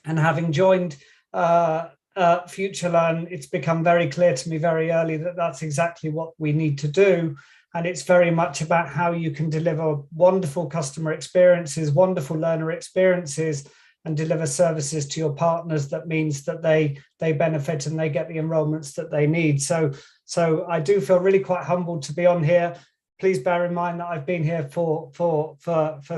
And having joined FutureLearn, it's become very clear to me very early that that's exactly what we need to do. And it's very much about how you can deliver wonderful customer experiences, wonderful learner experiences, and deliver services to your partners that means that they benefit and they get the enrollments that they need. So I do feel really quite humbled to be on here. Please bear in mind that I've been here for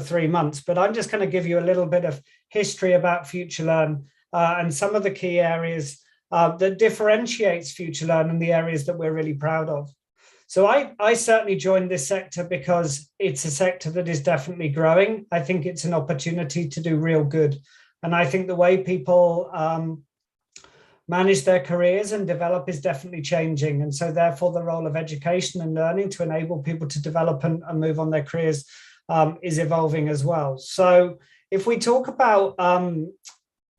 3 months, but I'm just going to give you a little bit of history about FutureLearn and some of the key areas that differentiates FutureLearn and the areas that we're really proud of. So I certainly joined this sector because it's a sector that is definitely growing. I think it's an opportunity to do real good. And I think the way people manage their careers and develop is definitely changing. And so therefore the role of education and learning to enable people to develop and move on their careers is evolving as well. So if we talk about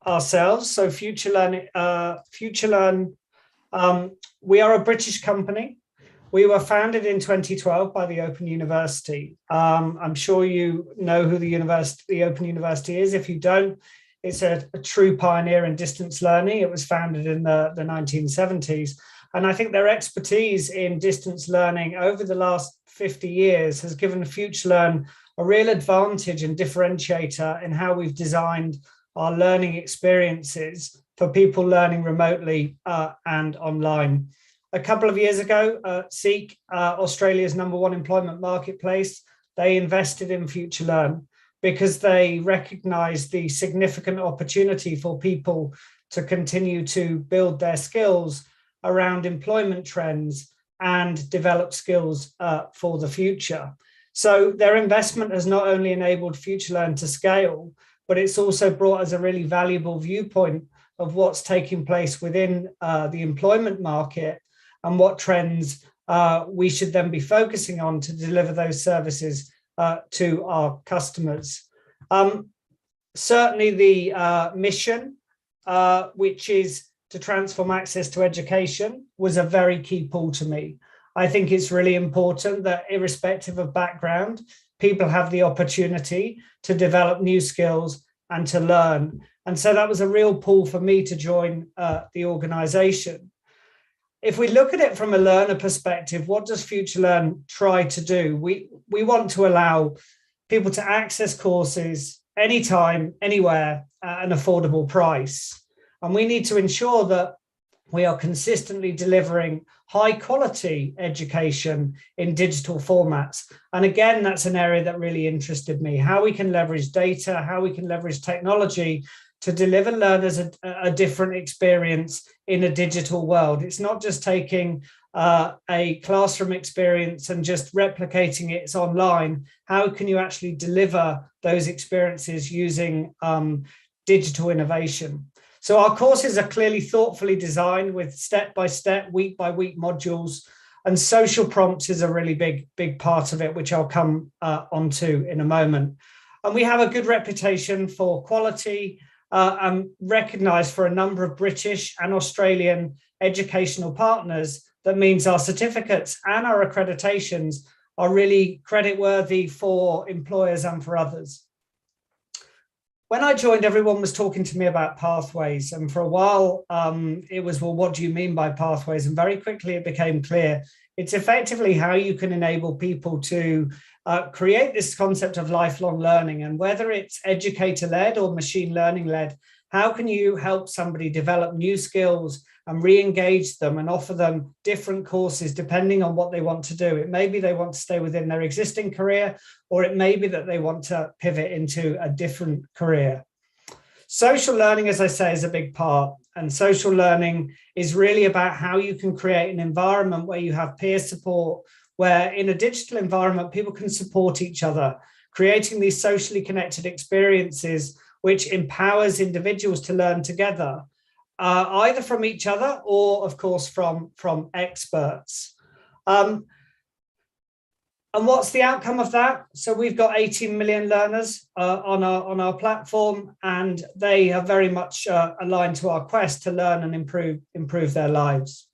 ourselves, so FutureLearn, we are a British company. We were founded in 2012 by the Open University. I'm sure you know who the Open University is. If you don't, it's a true pioneer in distance learning. It was founded in the 1970s. And I think their expertise in distance learning over the last 50 years has given FutureLearn a real advantage and differentiator in how we've designed our learning experiences for people learning remotely and online. A couple of years ago, Seek, Australia's #1 employment marketplace, they invested in FutureLearn because they recognized the significant opportunity for people to continue to build their skills around employment trends and develop skills for the future. So their investment has not only enabled FutureLearn to scale, but it's also brought us a really valuable viewpoint of what's taking place within the employment market and what trends we should then be focusing on to deliver those services to our customers. Certainly the mission, which is to transform access to education, was a very key pull to me. I think it's really important that irrespective of background, people have the opportunity to develop new skills and to learn. And so that was a real pull for me to join the organization. If we look at it from a learner perspective, what does FutureLearn try to do? We want to allow people to access courses anytime, anywhere at an affordable price. And we need to ensure that we are consistently delivering high quality education in digital formats. And again, that's an area that really interested me, how we can leverage data, how we can leverage technology to deliver learners a different experience in a digital world. It's not just taking a classroom experience and just replicating it online. How can you actually deliver those experiences using digital innovation? So our courses are clearly thoughtfully designed with step-by-step, week-by-week modules And social prompts is a really big part of it, which I'll come onto in a moment. And we have a good reputation for quality and recognised for a number of British and Australian educational partners. That means our certificates and our accreditations are really creditworthy for employers and for others. When I joined, everyone was talking to me about pathways. And for a while, it was, well, what do you mean by pathways? And very quickly it became clear. It's effectively how you can enable people to create this concept of lifelong learning. And whether it's educator-led or machine learning-led, how can you help somebody develop new skills and re-engage them and offer them different courses depending on what they want to do? It may be they want to stay within their existing career, or it may be that they want to pivot into a different career. Social learning, as I say, is a big part. And social learning is really about how you can create an environment where you have peer support, where in a digital environment, people can support each other, creating these socially connected experiences, which empowers individuals to learn together, either from each other or, of course, from experts. And what's the outcome of that? So we've got 18 million learners on our platform, and they are very much aligned to our quest to learn and improve their lives.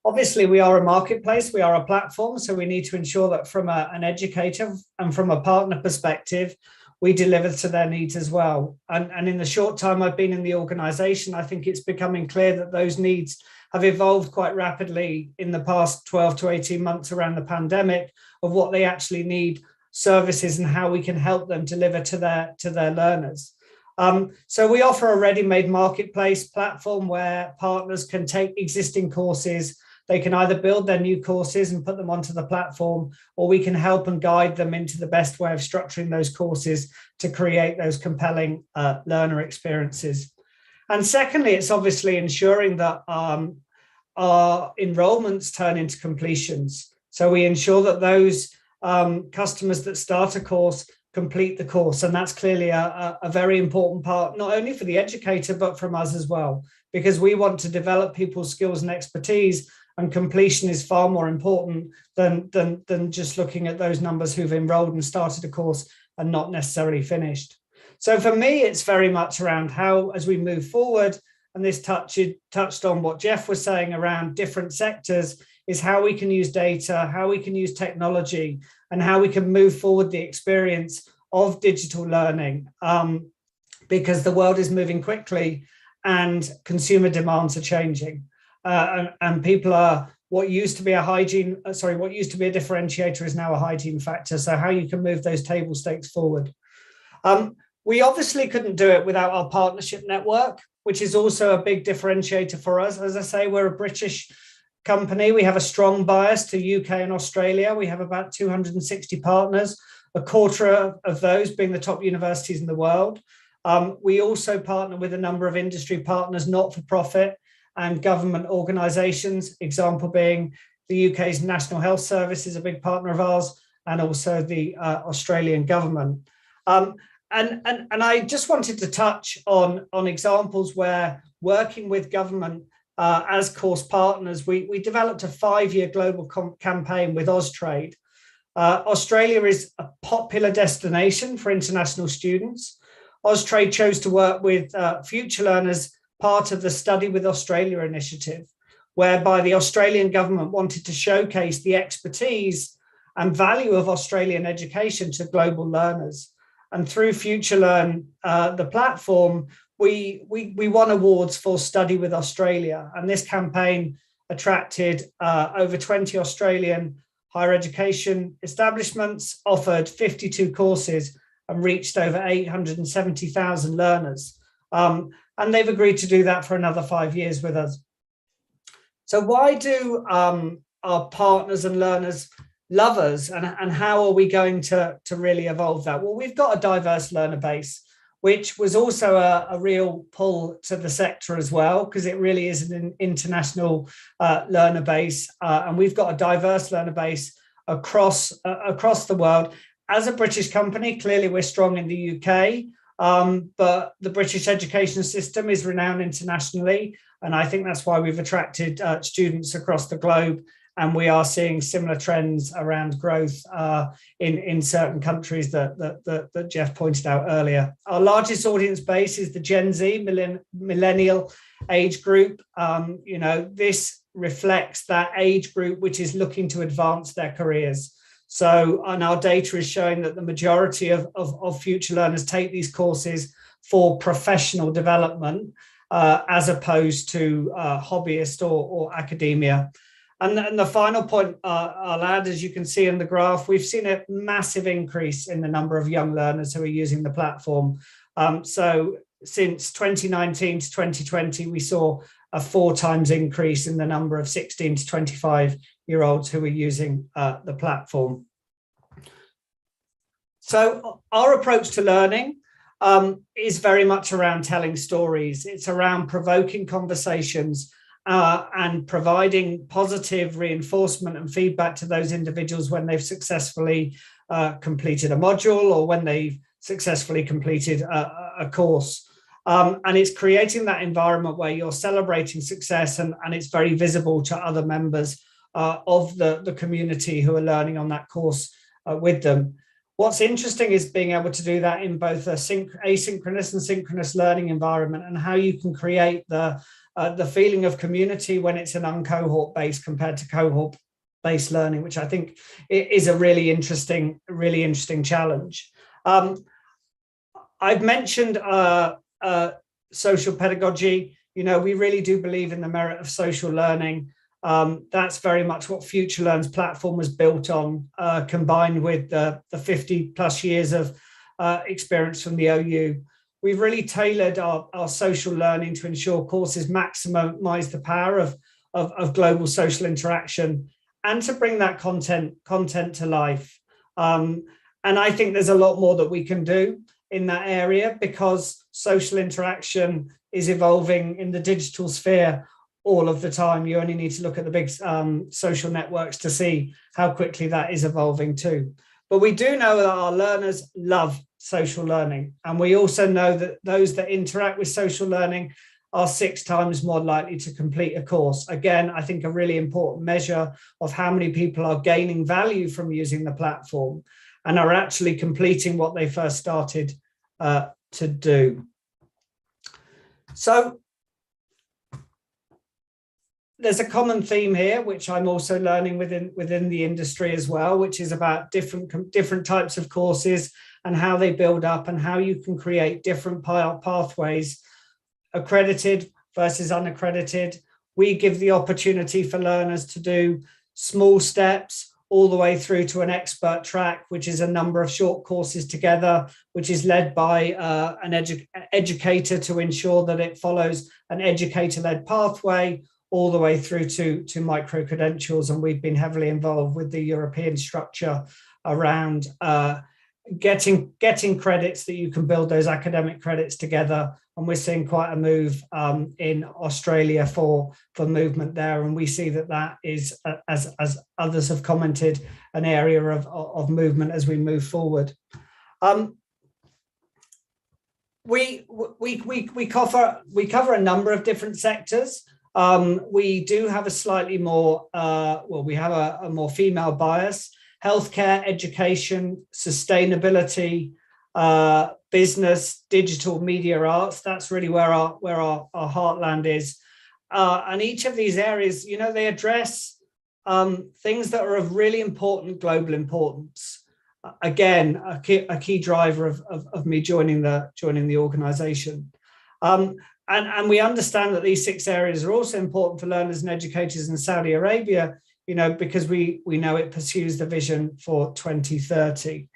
Obviously, we are a marketplace, we are a platform, so we need to ensure that from an educator and from a partner perspective, we deliver to their needs as well. And in the short time I've been in the organization, I think it's becoming clear that those needs have evolved quite rapidly in the past 12 to 18 months around the pandemic, of what they actually need, services, and how we can help them deliver to their learners. So we offer a ready-made marketplace platform where partners can take existing courses. They can either build their new courses and put them onto the platform, or we can help and guide them into the best way of structuring those courses to create those compelling learner experiences. And secondly, it's obviously ensuring that our enrollments turn into completions. So we ensure that those customers that start a course complete the course. And that's clearly a very important part, not only for the educator, but from us as well, because we want to develop people's skills and expertise, and completion is far more important than just looking at those numbers who've enrolled and started a course and not necessarily finished. So for me, it's very much around how, as we move forward, and this touched on what Jeff was saying around different sectors, is how we can use data, how we can use technology, and how we can move forward the experience of digital learning, because the world is moving quickly and consumer demands are changing. And people are, what used to be a differentiator is now a hygiene factor. So how you can move those table stakes forward. We obviously couldn't do it without our partnership network, which is also a big differentiator for us. As I say, we're a British company. We have a strong bias to UK and Australia. We have about 260 partners, a quarter of those being the top universities in the world. We also partner with a number of industry partners, not-for-profit and government organisations, example being the UK's National Health Service is a big partner of ours, and also the Australian government. And I just wanted to touch on examples where working with government as course partners, we developed a 5-year global campaign with Austrade. Australia is a popular destination for international students. Austrade chose to work with Future Learners, part of the Study with Australia initiative, whereby the Australian government wanted to showcase the expertise and value of Australian education to global learners. And through Future Learn, the platform, we won awards for Study with Australia. And this campaign attracted over 20 Australian higher education establishments, offered 52 courses, and reached over 870,000 learners. And they've agreed to do that for another 5 years with us. So why do our partners and learners love us, and how are we going to really evolve that? Well, we've got a diverse learner base, which was also a real pull to the sector as well, because it really is an international learner base. And we've got a diverse learner base across the world. As a British company, clearly we're strong in the UK, but the British education system is renowned internationally. And I think that's why we've attracted students across the globe and we are seeing similar trends around growth in certain countries that Jeff pointed out earlier. Our largest audience base is the Gen Z, millennial age group. This reflects that age group which is looking to advance their careers. So, and our data is showing that the majority of future learners take these courses for professional development as opposed to hobbyist or academia. And the final point I'll add, as you can see in the graph, we've seen a massive increase in the number of young learners who are using the platform. So since 2019 to 2020, we saw a 4 times increase in the number of 16 to 25-year-olds who are using the platform. So our approach to learning is very much around telling stories. It's around provoking conversations and providing positive reinforcement and feedback to those individuals when they've successfully completed a module or when they've successfully completed a course. And it's creating that environment where you're celebrating success and it's very visible to other members of the community who are learning on that course with them. What's interesting is being able to do that in both asynchronous and synchronous learning environment, and how you can create the feeling of community when it's an uncohort based compared to cohort based learning, which I think is a really interesting challenge. I've mentioned social pedagogy. We really do believe in the merit of social learning. That's very much what FutureLearn's platform was built on, combined with the 50 plus years of experience from the OU. We've really tailored our social learning to ensure courses maximize the power of global social interaction and to bring that content to life. And I think there's a lot more that we can do in that area, because social interaction is evolving in the digital sphere all of the time. You only need to look at the big social networks to see how quickly that is evolving too. But we do know that our learners love social learning. And we also know that those that interact with social learning are 6 times more likely to complete a course. Again, I think a really important measure of how many people are gaining value from using the platform and are actually completing what they first started to do. So there's a common theme here, which I'm also learning within the industry as well, which is about different types of courses and how they build up and how you can create different pathways, accredited versus unaccredited. We give the opportunity for learners to do small steps all the way through to an expert track, which is a number of short courses together, which is led by an educator to ensure that it follows an educator-led pathway, all the way through to micro-credentials. And we've been heavily involved with the European structure around getting credits that you can build those academic credits together. And we're seeing quite a move in Australia for movement there. And we see that is, as others have commented, an area of movement as we move forward. We cover a number of different sectors. We do have a slightly more, we have a more female bias. Healthcare, education, sustainability, business, digital, media, arts. That's really where our heartland is. And each of these areas, they address things that are of really important global importance. Again, a key driver of me joining the organization. And we understand that these 6 areas are also important for learners and educators in Saudi Arabia, because we know it pursues the vision for 2030.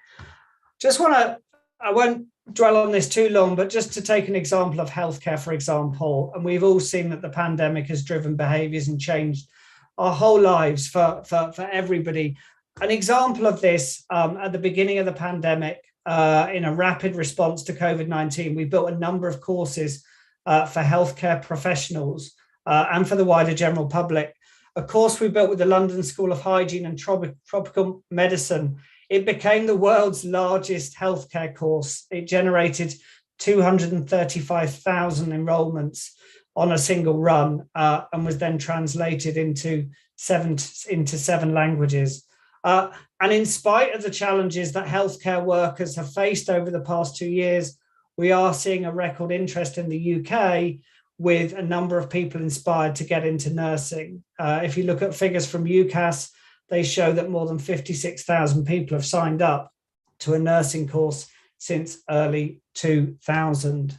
I won't dwell on this too long, but just to take an example of healthcare, for example, and we've all seen that the pandemic has driven behaviors and changed our whole lives for everybody. An example of this, at the beginning of the pandemic, in a rapid response to COVID-19, we built a number of courses for healthcare professionals and for the wider general public. A course we built with the London School of Hygiene and Tropical Medicine. It became the world's largest healthcare course. It generated 235,000 enrollments on a single run and was then translated into into 7 languages. And in spite of the challenges that healthcare workers have faced over the past 2 years, we are seeing a record interest in the UK with a number of people inspired to get into nursing. If you look at figures from UCAS, they show that more than 56,000 people have signed up to a nursing course since early 2000.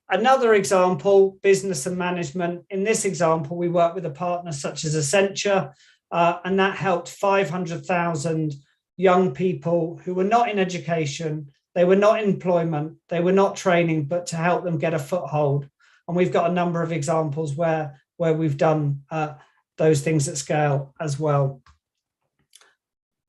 Another example, business and management. In this example, we work with a partner such as Accenture, and that helped 500,000 young people who were not in education, they were not in employment, they were not training, but to help them get a foothold. And we've got a number of examples where we've done those things at scale as well.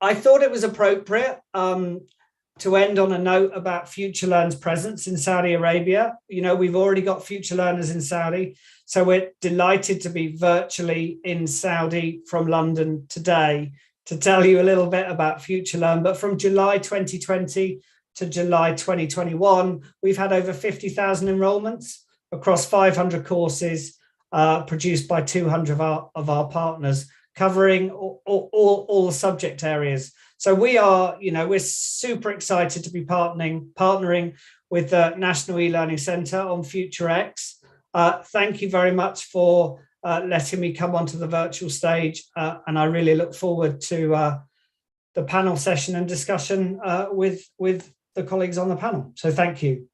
I thought it was appropriate to end on a note about FutureLearn's presence in Saudi Arabia. You know, we've already got future learners in Saudi, so we're delighted to be virtually in Saudi from London today to tell you a little bit about FutureLearn. But from July 2020 to July 2021, we've had over 50,000 enrollments across 500 courses produced by 200 of our partners, covering all subject areas. So we are, you know, we're super excited to be partnering with the National E-Learning Centre on FutureX. Thank you very much for letting me come onto the virtual stage, and I really look forward to the panel session and discussion with the colleagues on the panel. So thank you.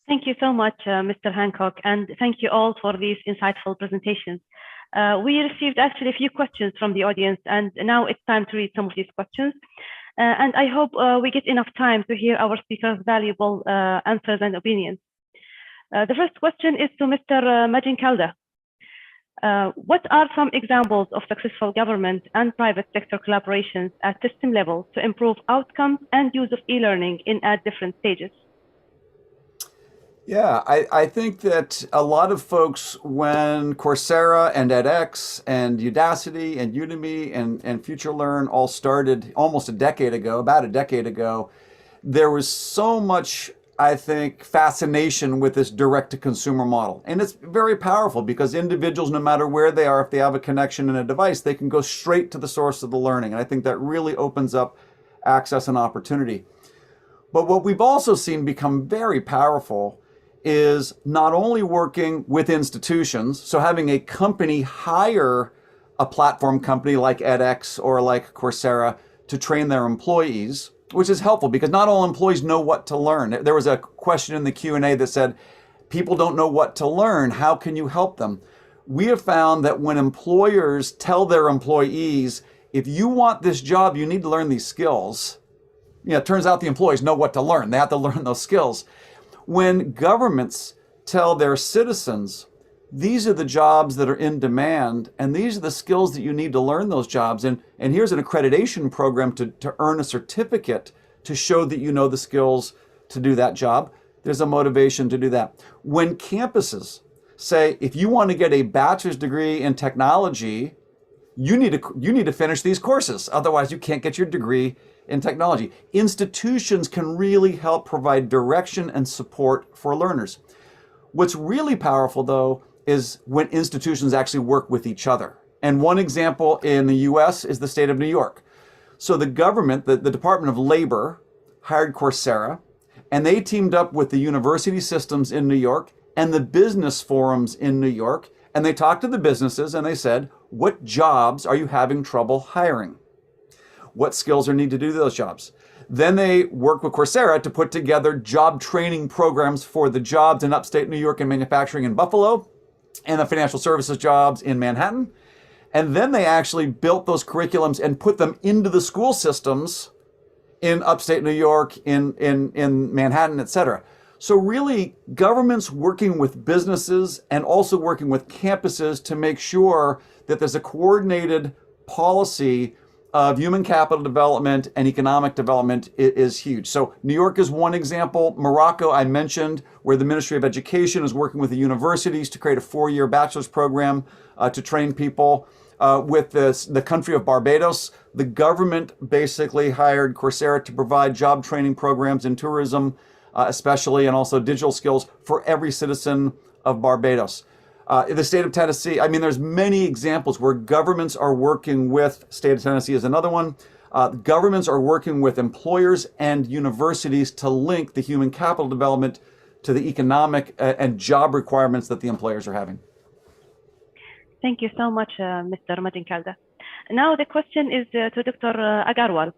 Thank you so much, Mr. Hancock, and thank you all for these insightful presentations. We received actually a few questions from the audience, and now it's time to read some of these questions. And I hope we get enough time to hear our speakers' valuable answers and opinions. The first question is to Mr. Majin Kalda. What are some examples of successful government and private sector collaborations at system level to improve outcomes and use of e-learning at different stages? Yeah, I think that a lot of folks, when Coursera and edX and Udacity and Udemy and FutureLearn all started almost about a decade ago, there was so much, I think, fascination with this direct-to-consumer model. And it's very powerful because individuals, no matter where they are, if they have a connection and a device, they can go straight to the source of the learning. And I think that really opens up access and opportunity. But what we've also seen become very powerful is not only working with institutions, so having a company hire a platform company like edX or like Coursera to train their employees, which is helpful because not all employees know what to learn. There was a question in the Q&A that said, people don't know what to learn. How can you help them? We have found that when employers tell their employees, if you want this job, you need to learn these skills. You know, it turns out the employees know what to learn. They have to learn those skills. When governments tell their citizens, these are the jobs that are in demand, and these are the skills that you need to learn those jobs, and here's an accreditation program to earn a certificate to show that you know the skills to do that job, there's a motivation to do that. When campuses say, if you want to get a bachelor's degree in technology, you need to finish these courses, otherwise you can't get your degree in technology. Institutions can really help provide direction and support for learners. What's really powerful, though, is when institutions actually work with each other. And one example in the US is the state of New York. So the government, the Department of Labor, hired Coursera, and they teamed up with the university systems in New York and the business forums in New York, and they talked to the businesses and they said, what jobs are you having trouble hiring? What skills are needed to do those jobs? Then they work with Coursera to put together job training programs for the jobs in upstate New York and manufacturing in Buffalo and the financial services jobs in Manhattan. And then they actually built those curriculums and put them into the school systems in upstate New York, in Manhattan, et cetera. So really, governments working with businesses and also working with campuses to make sure that there's a coordinated policy of human capital development and economic development is huge. So New York is one example. Morocco, I mentioned, where the Ministry of Education is working with the universities to create a 4-year bachelor's program to train people. With the country of Barbados, the government basically hired Coursera to provide job training programs in tourism, especially, and also digital skills for every citizen of Barbados. In the state of Tennessee, I mean, there's many examples where governments are working with, state of Tennessee is another one, governments are working with employers and universities to link the human capital development to the economic and job requirements that the employers are having. Thank you so much, Mr. Majinkalda. Now the question is to Dr. Agarwal.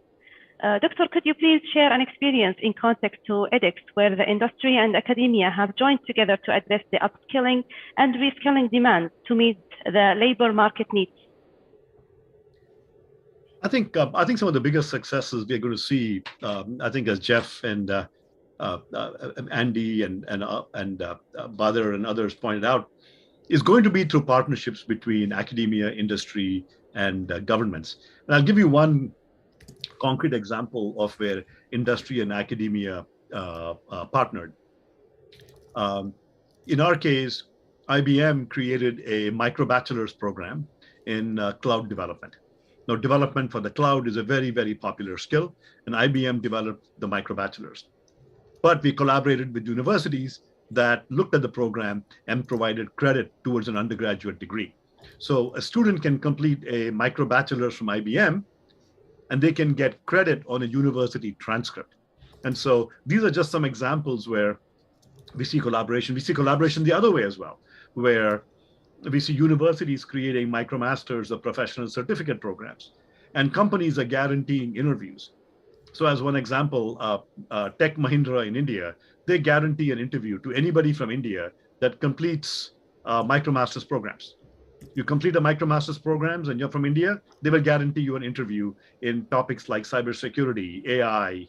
Doctor, could you please share an experience in context to edX where the industry and academia have joined together to address the upskilling and reskilling demands to meet the labor market needs? I think some of the biggest successes we're going to see, I think as Jeff and Andy and Badr and others pointed out, is going to be through partnerships between academia, industry, and governments. And I'll give you one concrete example of where industry and academia partnered. In our case, IBM created a micro-bachelor's program in cloud development. Now, development for the cloud is a very, very popular skill, and IBM developed the micro-bachelor's. But we collaborated with universities that looked at the program and provided credit towards an undergraduate degree. So a student can complete a micro-bachelor's from IBM, and they can get credit on a university transcript. And so these are just some examples where we see collaboration. We see collaboration the other way as well, where we see universities creating MicroMasters or professional certificate programs, and companies are guaranteeing interviews. So as one example, Tech Mahindra in India, they guarantee an interview to anybody from India that completes MicroMasters programs. You complete a MicroMasters programs and you're from India, they will guarantee you an interview in topics like cybersecurity, AI,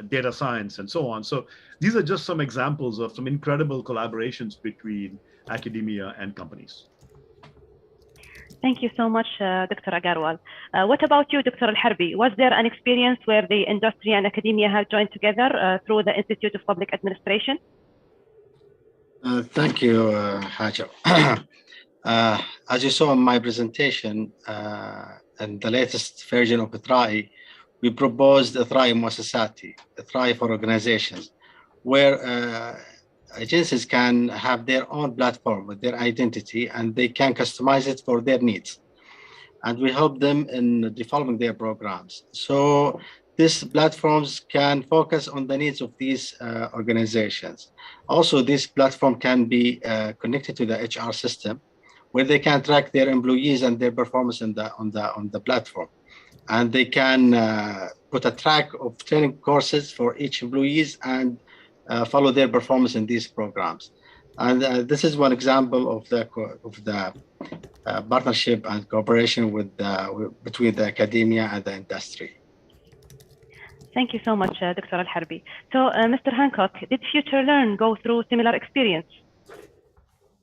data science, and so on. So these are just some examples of some incredible collaborations between academia and companies. Thank you so much, Dr. Agarwal. What about you, Dr. Al-Harbi? Was there an experience where the industry and academia have joined together through the Institute of Public Administration? Thank you, Hajar. As you saw in my presentation, in the latest version of افتراضي, we proposed افتراضي مؤسساتي, افتراضي for organizations, where agencies can have their own platform with their identity and they can customize it for their needs. And we help them in developing their programs. So these platforms can focus on the needs of these organizations. Also, this platform can be connected to the HR system, where they can track their employees and their performance on the platform. And they can put a track of training courses for each employees and follow their performance in these programs. And this is one example of the partnership and cooperation between the academia and the industry. Thank you so much, Dr. Al-Harbi. So, Mr. Hancock, did Future Learn go through similar experience?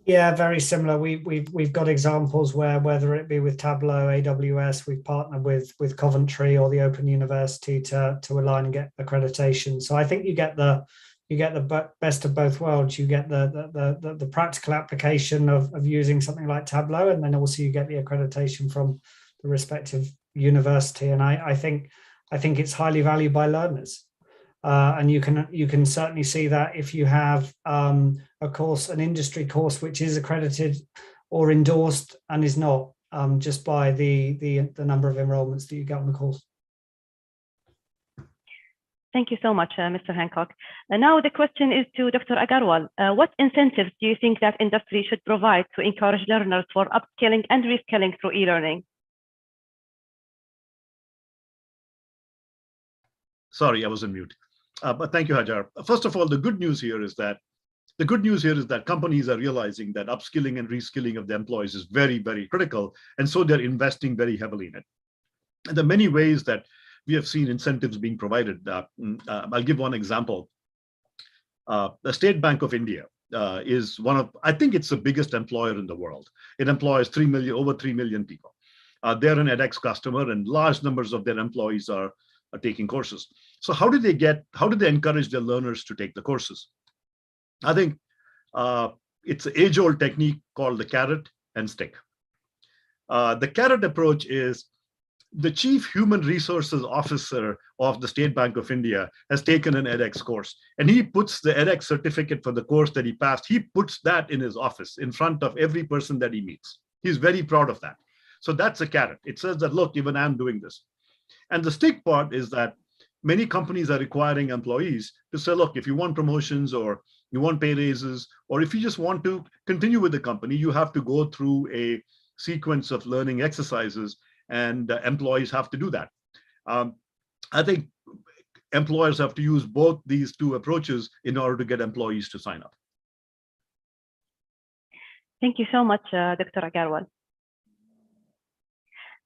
Yeah, very similar. We've got examples where, whether it be with Tableau, AWS, we've partnered with Coventry or the Open University to align and get accreditation. So I think you get the best of both worlds. You get the practical application of using something like Tableau, and then also you get the accreditation from the respective university. And I think it's highly valued by learners. And you can certainly see that if you have a course, an industry course, which is accredited or endorsed and is not, just by the number of enrollments that you get on the course. Thank you so much, Mr. Hancock. Now the question is to Dr. Agarwal. What incentives do you think that industry should provide to encourage learners for upskilling and reskilling through e-learning? Sorry, I was on mute. But thank you, Hajar. First of all, the good news here is that companies are realizing that upskilling and reskilling of the employees is very, very critical, and so they're investing very heavily in it. And there are many ways that we have seen incentives being provided. I'll give one example. The State Bank of India is one of, I think it's the biggest employer in the world. It employs over 3 million people. They're an edX customer, and large numbers of their employees are taking courses. So how do they encourage their learners to take the courses? I think it's an age-old technique called the carrot and stick. The carrot approach is the Chief Human Resources Officer of the State Bank of India has taken an edX course, and he puts the edX certificate for the course that he passed. He puts that in his office in front of every person that he meets. He's very proud of that. So that's a carrot. It says that, look, even I'm doing this. And the stick part is that many companies are requiring employees to say, look, if you want promotions or you want pay raises, or if you just want to continue with the company, you have to go through a sequence of learning exercises, and employees have to do that. I think employers have to use both these two approaches in order to get employees to sign up. Thank you so much, Dr. Agarwal.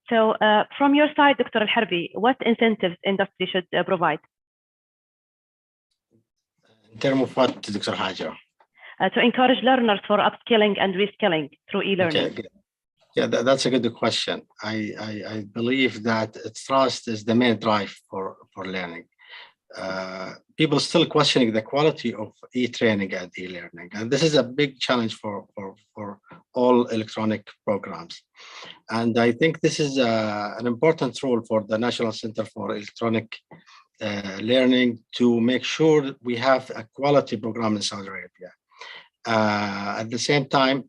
So from your side, Dr. Al-Harbi, what incentives industry should provide? In terms of what, Dr. Hajar? To encourage learners for upskilling and reskilling through e-learning. Okay. Yeah, that's a good question. I believe that trust is the main drive for learning. People still questioning the quality of e-training and e-learning, and this is a big challenge for all electronic programs. And I think this is an important role for the National Center for Electronic Learning to make sure we have a quality program in Saudi Arabia. At the same time,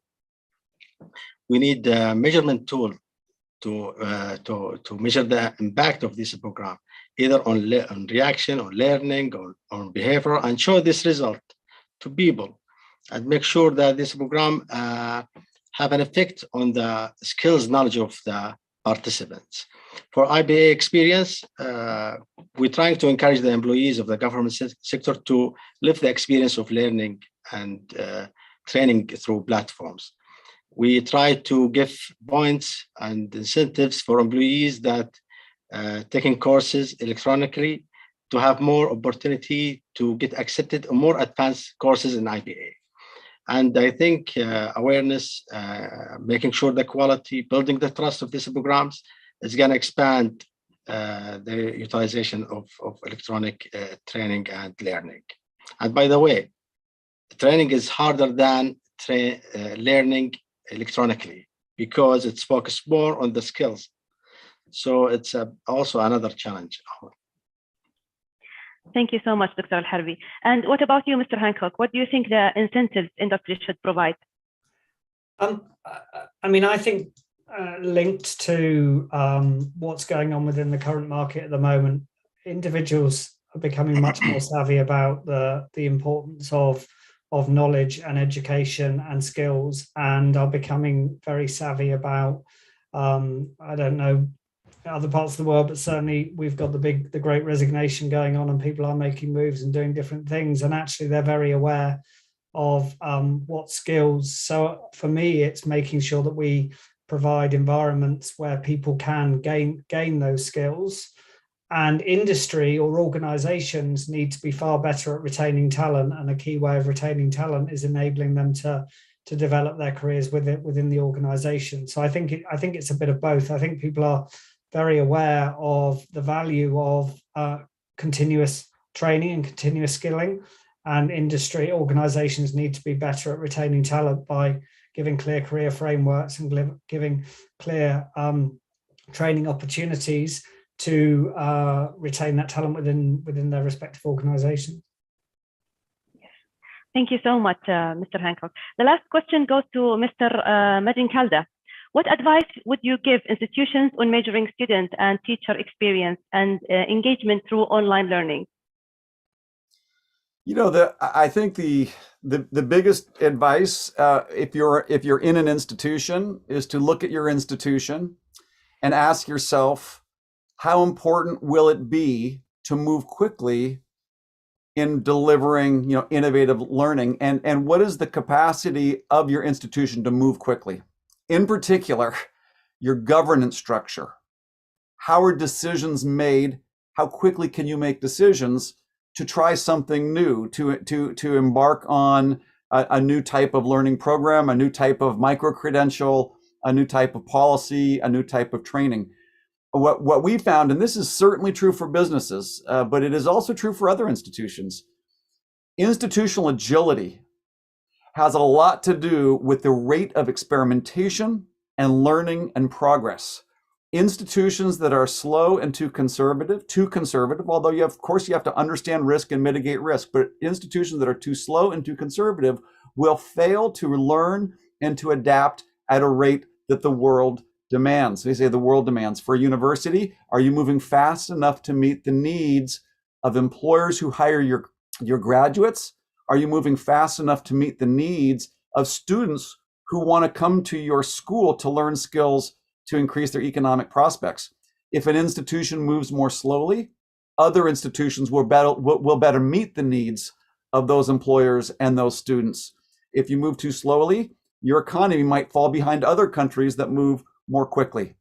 we need a measurement tool to measure the impact of this program, either on reaction, or learning, or on behavior, and show this result to people, and make sure that this program have an effect on the skills knowledge of the participants. For IBA experience, we're trying to encourage the employees of the government sector to live the experience of learning and training through platforms. We try to give points and incentives for employees that taking courses electronically to have more opportunity to get accepted on more advanced courses in IBA. And I think awareness, making sure the quality, building the trust of these programs is going to expand the utilization of electronic training and learning. And by the way, training is harder than learning electronically because it's focused more on the skills. So it's also another challenge. Thank you so much, Dr. Al-Harbi. And what about you, Mr. Hancock? What do you think the incentives industry should provide? I mean, I think linked to what's going on within the current market at the moment, individuals are becoming much more savvy about the importance of knowledge and education and skills, and are becoming very savvy about, I don't know, other parts of the world, but certainly we've got the great resignation going on, and people are making moves and doing different things, and actually they're very aware of what skills. So for me, it's making sure that we provide environments where people can gain those skills, and industry or organizations need to be far better at retaining talent, and a key way of retaining talent is enabling them to develop their careers within the organization. So I think it's a bit of both. I think people are very aware of the value of continuous training and continuous skilling, and industry organizations need to be better at retaining talent by giving clear career frameworks and giving clear training opportunities to retain that talent within their respective organizations. Thank you so much, Mr. Hancock. The last question goes to Mr. Majin Kalda. What advice would you give institutions on measuring student and teacher experience and engagement through online learning? You know, I think the biggest advice, if you're in an institution, is to look at your institution and ask yourself, how important will it be to move quickly in delivering, innovative learning, and what is the capacity of your institution to move quickly? In particular, your governance structure. How are decisions made? How quickly can you make decisions to try something new, to embark on a new type of learning program, a new type of micro-credential, a new type of policy, a new type of training? What we found, and this is certainly true for businesses, but it is also true for other institutions, institutional agility has a lot to do with the rate of experimentation and learning and progress. institutions that are slow and too conservative, although of course you have to understand risk and mitigate risk, but institutions that are too slow and too conservative will fail to learn and to adapt at a rate that the world demands. They say the world demands. For a university, are you moving fast enough to meet the needs of employers who hire your graduates? Are you moving fast enough to meet the needs of students who want to come to your school to learn skills to increase their economic prospects? If an institution moves more slowly, other institutions will better meet the needs of those employers and those students. If you move too slowly, your economy might fall behind other countries that move more quickly.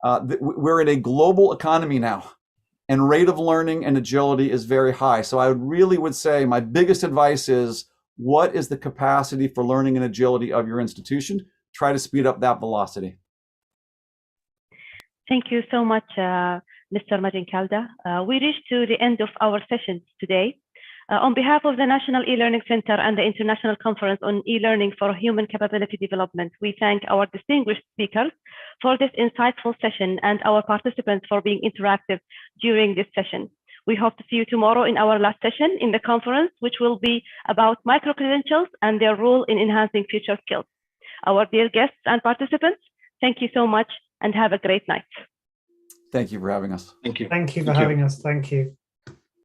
We're in a global economy now, and rate of learning and agility is very high. So I would say my biggest advice is, what is the capacity for learning and agility of your institution? Try to speed up that velocity. Thank you so much, Mr. Majin Kalda. We reached to the end of our session today. On behalf of the National E-Learning Center and the International Conference on E-Learning for Human Capability Development, we thank our distinguished speakers for this insightful session and our participants for being interactive during this session. We hope to see you tomorrow in our last session in the conference, which will be about micro-credentials and their role in enhancing future skills. Our dear guests and participants, thank you so much and have a great night. Thank you for having us. Thank you. Thank you for having us. Thank you.